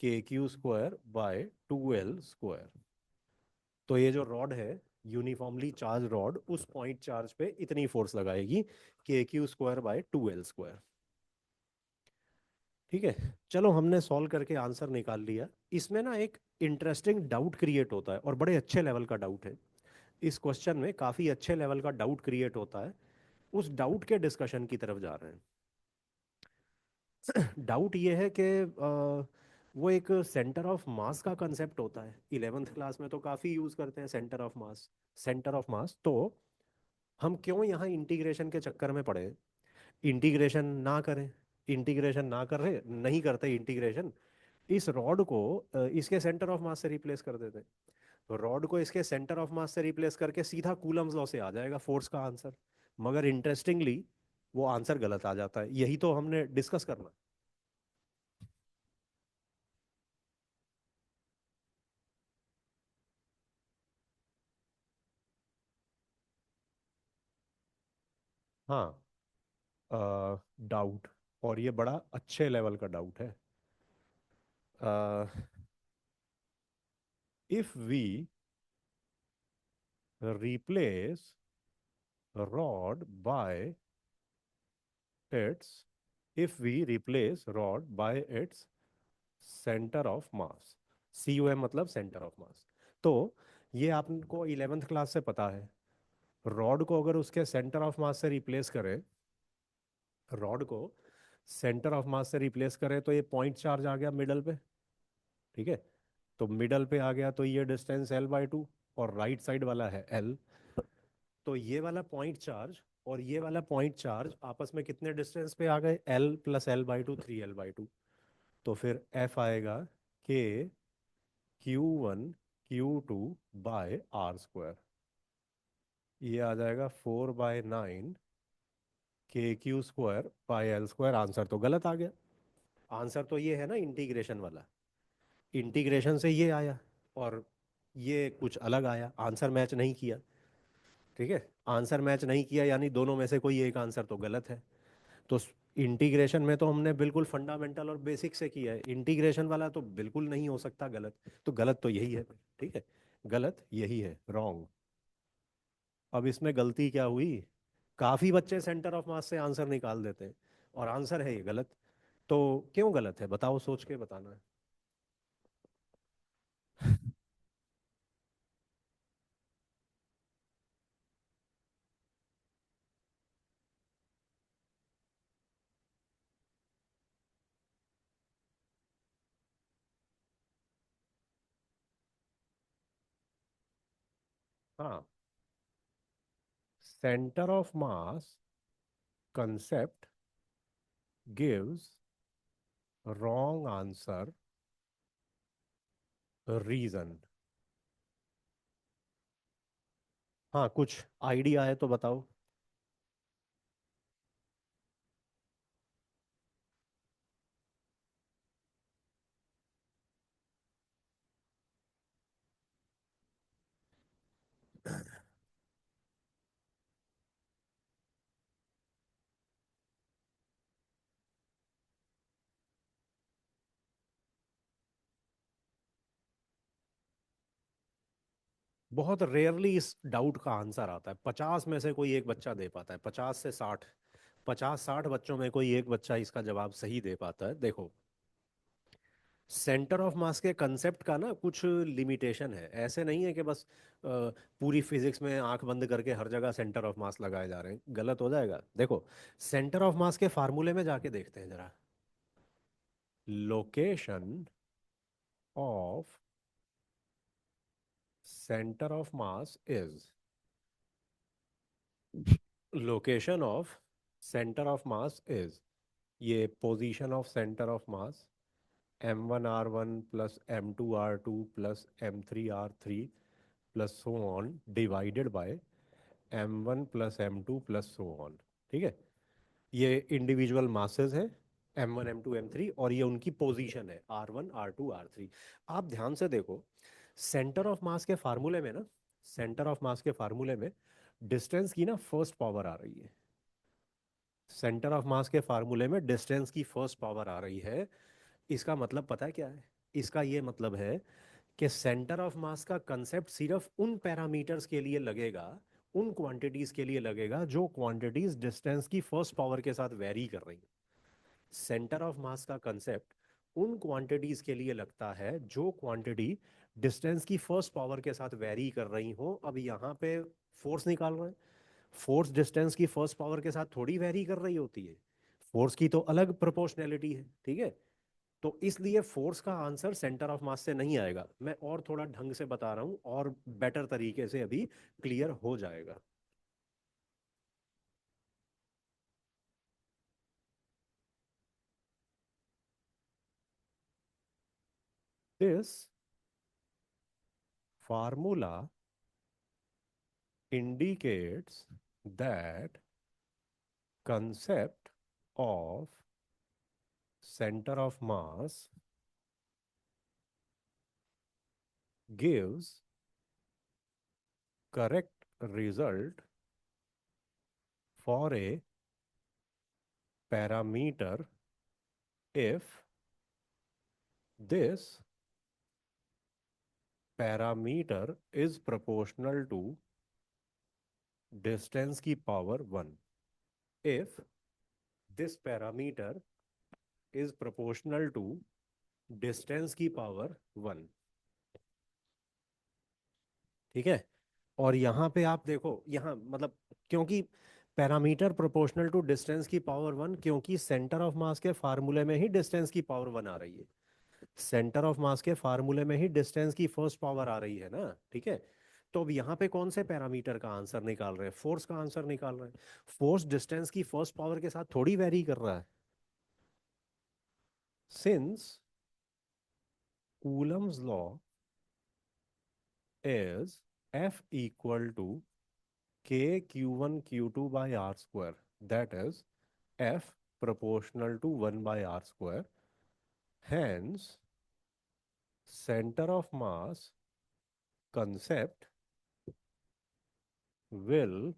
KQ²/2l²। तो ये जो रॉड है, यूनिफॉर्मली चार्ज रॉड, उस पॉइंट चार्ज पे इतनी फोर्स लगाएगी, KQ²/2l²। ठीक है, चलो हमने सॉल्व करके आंसर निकाल लिया। इसमें ना एक इंटरेस्टिंग डाउट क्रिएट होता है, और बड़े अच्छे लेवल का डाउट है। इस क्वेश्चन में काफी अच्छे लेवल का डाउट क्रिएट होता है, उस डाउट के डिस्कशन की तरफ जा रहे हैं। डाउट ये है कि वो एक सेंटर ऑफ मास का कंसेप्ट होता है, 11th क्लास में तो काफी यूज करते हैं centre of mass. Centre of मास, तो हम क्यों यहाँ इंटीग्रेशन के चक्कर में पड़े, इंटीग्रेशन ना करें। इंटीग्रेशन ना कर रहे, नहीं करते इंटीग्रेशन, इस रॉड को इसके सेंटर ऑफ मास से रिप्लेस कर देते हैं। रॉड को इसके सेंटर ऑफ मास से रिप्लेस करके सीधा कूलम्स लॉ से आ जाएगा फोर्स का आंसर। मगर इंटरेस्टिंगली वो आंसर गलत आ जाता है, यही तो हमने डिस्कस करना। हाँ, डाउट, और ये बड़ा अच्छे लेवल का डाउट है। If we replace rod by its if we replace rod by its center of mass, COM मतलब सेंटर ऑफ मास। तो ये आपको 11th क्लास से पता है, रॉड को अगर उसके सेंटर ऑफ मास से रिप्लेस करें, रॉड को सेंटर ऑफ मास से रिप्लेस करें, तो ये पॉइंट चार्ज आ गया मिडल पे। ठीक है, तो मिडल पे आ गया, तो ये डिस्टेंस L/2, और राइट साइड वाला है L। तो ये वाला पॉइंट चार्ज और ये वाला पॉइंट चार्ज आपस में कितने डिस्टेंस पे आ गए, L+L/2, 3L/2। तो फिर F आएगा KQ1 Q2/R²। ये आ जाएगा 4/9 KQ²/L²। आंसर तो गलत आ गया। आंसर तो ये है ना इंटीग्रेशन वाला, इंटीग्रेशन से ये आया, और ये कुछ अलग आया, आंसर मैच नहीं किया। ठीक है, आंसर मैच नहीं किया, यानी दोनों में से कोई एक आंसर तो गलत है। तो इंटीग्रेशन में तो हमने बिल्कुल फंडामेंटल और बेसिक से किया है, इंटीग्रेशन वाला तो बिल्कुल नहीं हो सकता गलत। तो गलत तो यही है, ठीक है, गलत यही है, रॉन्ग। अब इसमें गलती क्या हुई, काफी बच्चे सेंटर ऑफ मास से आंसर निकाल देते हैं और आंसर है ये गलत। तो क्यों गलत है बताओ, सोच के बताना है। हाँ, centre of mass concept gives wrong answer reason. हाँ, कुछ आइडिया है तो बताओ। बहुत रेयरली इस डाउट का आंसर आता है, 50 में से कोई एक बच्चा दे पाता है, 50 से 60, 50-60 बच्चों में कोई एक बच्चा इसका जवाब सही दे पाता है। देखो, सेंटर ऑफ मास के कंसेप्ट का ना कुछ लिमिटेशन है, ऐसे नहीं है कि बस पूरी फिजिक्स में आंख बंद करके हर जगह सेंटर ऑफ मास लगाए जा रहे हैं, गलत हो जाएगा। देखो, सेंटर ऑफ मास के फार्मूले में जाके देखते हैं जरा। Location of centre of mass is, location of centre of mass is, ये position of centre of mass, m1r1 plus m2r2 plus m3r3 plus so on divided by m1 plus m2 plus so on. ठीक है, ये इंडिविजुअल मासेस है, m1 m2 m3, और ये उनकी पोजीशन है r1 r2 r3। आप ध्यान से देखो, सेंटर ऑफ मास के फार्मूले में ना, सेंटर ऑफ मास के फार्मूले में डिस्टेंस की ना फर्स्ट पावर आ रही है, सेंटर ऑफ मास के फार्मूले में डिस्टेंस की फर्स्ट पावर आ रही है। इसका मतलब पता है क्या है, इसका ये मतलब है कि सेंटर ऑफ मास का कंसेप्ट सिर्फ उन पैरामीटर्स के लिए लगेगा, उन क्वांटिटीज के लिए लगेगा जो क्वांटिटीज डिस्टेंस की फर्स्ट पावर के साथ वेरी कर रही हैं। सेंटर ऑफ मास का कंसेप्ट उन क्वांटिटीज के लिए लगता है जो क्वांटिटी डिस्टेंस की फर्स्ट पावर के साथ वेरी कर रही हो। अब यहाँ पे फोर्स निकाल रहे हैं, फोर्स डिस्टेंस की फर्स्ट पावर के साथ थोड़ी वेरी कर रही होती है, फोर्स की तो अलग प्रोपोर्शनैलिटी है, ठीक है। तो इसलिए फोर्स का आंसर सेंटर ऑफ मास से नहीं आएगा। मैं और थोड़ा ढंग से बता रहा हूं और बेटर तरीके से अभी क्लियर हो जाएगा। This formula indicates that concept of center of mass gives correct result for a parameter if this parameter is proportional to distance की power 1, if this parameter is proportional to distance की power 1। ठीक है, और यहाँ पे आप देखो, यहाँ मतलब, क्योंकि पैरामीटर प्रोपोर्शनल टू डिस्टेंस की पावर 1, क्योंकि सेंटर ऑफ मास के फार्मूले में ही डिस्टेंस की पावर 1 आ रही है, सेंटर ऑफ मास के फार्मूले में ही डिस्टेंस की फर्स्ट पावर आ रही है ना, ठीक है। तो अब यहाँ पे कौन से पैरामीटर का आंसर निकाल रहे हैं, फोर्स का आंसर निकाल रहे हैं। फोर्स डिस्टेंस की फर्स्ट पावर के साथ थोड़ी वेरी कर रहा है, since Coulomb's law is F equal to k q1 q2 by r square, that is F proportional to 1 by r square, hence center of mass concept will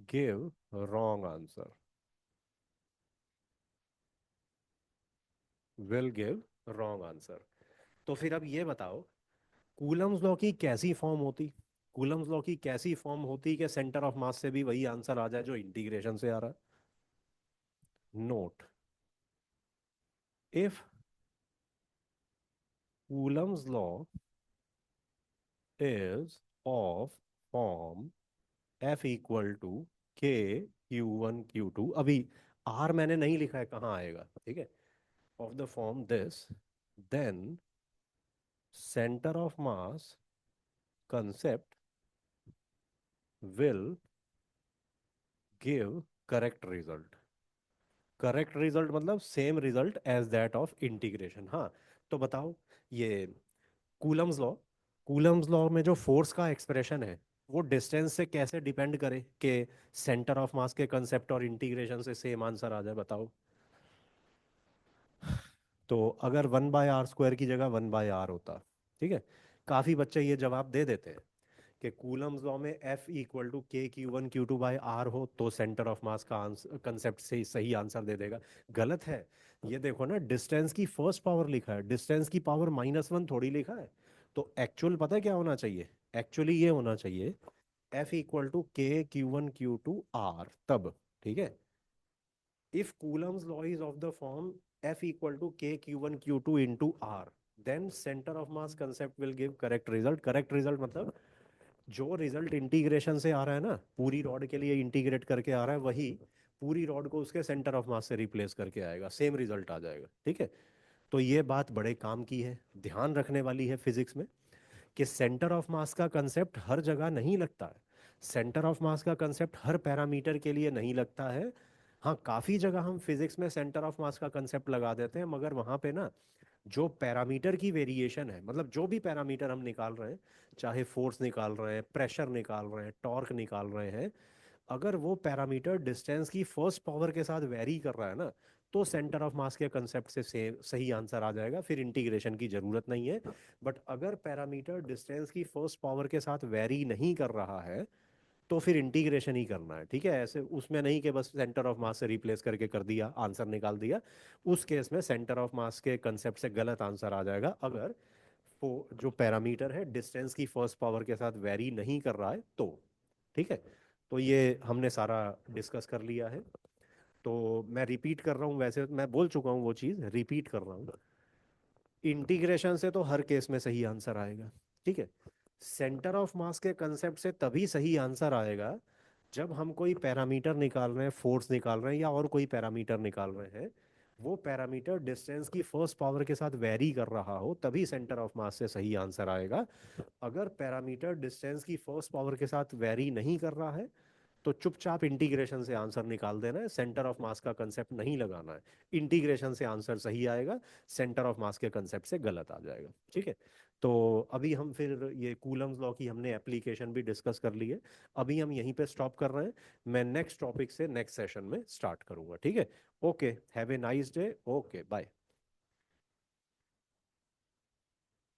give wrong answer। Will give wrong answer. तो फिर अब ये बताओ, कूलम्स लॉ की कैसी फॉर्म होती, कूलम्स लॉ की कैसी फॉर्म होती कि सेंटर ऑफ मास से भी वही आंसर आ जाए जो इंटीग्रेशन से आ रहा है। Note, if Coulomb's law is of form F equal to के Q1 Q2, अभी R मैंने नहीं लिखा है, कहाँ आएगा, ठीक है, of the form this, then centre of mass concept will give correct result। Correct result मतलब same result as that of integration. हाँ, तो बताओ, ये कूलम्स लॉ, कूलम्स लॉ में जो फोर्स का एक्सप्रेशन है वो डिस्टेंस से कैसे डिपेंड करे कि सेंटर ऑफ मास के कंसेप्ट और इंटीग्रेशन से सेम आंसर आ जाए, बताओ। तो अगर 1/r² की जगह 1/r होता, ठीक है, काफ़ी बच्चे ये जवाब दे देते हैं कि कूलम्स लॉ में F equal to K Q1 Q2/r हो तो सेंटर ऑफ मास का आंसर कंसेप्ट से ही सही आंसर दे देगा। गलत है। ये देखो ना, डिस्टेंस की फर्स्ट पावर लिखा है, डिस्टेंस की पावर -1 थोड़ी लिखा है। तो एक्चुअल पता है क्या होना चाहिए, एक्चुअली ये होना चाहिए F equal to K Q1 Q2 R तब, ठीक है। If Coulomb's law is of the form F equal to K Q1 Q2 into R, then center of mass concept will give correct result। correct result मतलब जो रिजल्ट इंटीग्रेशन से आ रहा है ना, पूरी रॉड के लिए इंटीग्रेट करके आ रहा है, वही पूरी रॉड को उसके सेंटर ऑफ मास से रिप्लेस करके आएगा, सेम रिजल्ट आ जाएगा, ठीक है। तो ये बात बड़े काम की है, ध्यान रखने वाली है फिजिक्स में, कि सेंटर ऑफ मास का कंसेप्ट हर जगह नहीं लगता है। सेंटर ऑफ मास का कंसेप्ट हर पैरामीटर के लिए नहीं लगता है। हाँ, काफ़ी जगह हम फिजिक्स में सेंटर ऑफ मास का कंसेप्ट लगा देते हैं, मगर वहाँ पे ना जो पैरामीटर की वेरिएशन है, मतलब जो भी पैरामीटर हम निकाल रहे हैं, चाहे फोर्स निकाल रहे हैं, प्रेशर निकाल रहे हैं, टॉर्क निकाल रहे हैं, अगर वो पैरामीटर डिस्टेंस की फर्स्ट पावर के साथ वेरी कर रहा है ना, तो सेंटर ऑफ मास के कंसेप्ट से सही आंसर आ जाएगा, फिर इंटीग्रेशन की जरूरत नहीं है। बट अगर पैरामीटर डिस्टेंस की फर्स्ट पावर के साथ वेरी नहीं कर रहा है तो फिर इंटीग्रेशन ही करना है, ठीक है। ऐसे उसमें नहीं कि बस सेंटर ऑफ मास से रिप्लेस करके कर दिया, आंसर निकाल दिया। उस केस में सेंटर ऑफ मास के कंसेप्ट से गलत आंसर आ जाएगा, अगर वो जो पैरामीटर है डिस्टेंस की फर्स्ट पावर के साथ वेरी नहीं कर रहा है तो, ठीक है। तो ये हमने सारा डिस्कस कर लिया है। तो मैं रिपीट कर रहा हूँ, वैसे मैं बोल चुका हूँ वो चीज़, रिपीट कर रहा हूँ। इंटीग्रेशन से तो हर केस में सही आंसर आएगा, ठीक है। सेंटर ऑफ मास के कंसेप्ट से तभी सही आंसर आएगा जब हम कोई पैरामीटर निकाल रहे हैं, फोर्स निकाल रहे हैं या और कोई पैरामीटर निकाल रहे हैं, वो पैरामीटर डिस्टेंस की फर्स्ट पावर के साथ वेरी कर रहा हो, तभी सेंटर ऑफ मास से सही आंसर आएगा। अगर पैरामीटर डिस्टेंस की फर्स्ट पावर के साथ वेरी नहीं कर रहा है तो चुपचाप इंटीग्रेशन से आंसर निकाल देना है, सेंटर ऑफ मास का कंसेप्ट नहीं लगाना है। इंटीग्रेशन से आंसर सही आएगा, सेंटर ऑफ मास के कंसेप्ट से गलत आ जाएगा, ठीक है। तो अभी हम फिर ये कूलम्स लॉ की हमने एप्लीकेशन भी डिस्कस कर ली है, अभी हम यहीं पे स्टॉप कर रहे हैं। मैं नेक्स्ट टॉपिक से नेक्स्ट सेशन में स्टार्ट करूंगा, ठीक है। Okay, have a nice day, okay bye.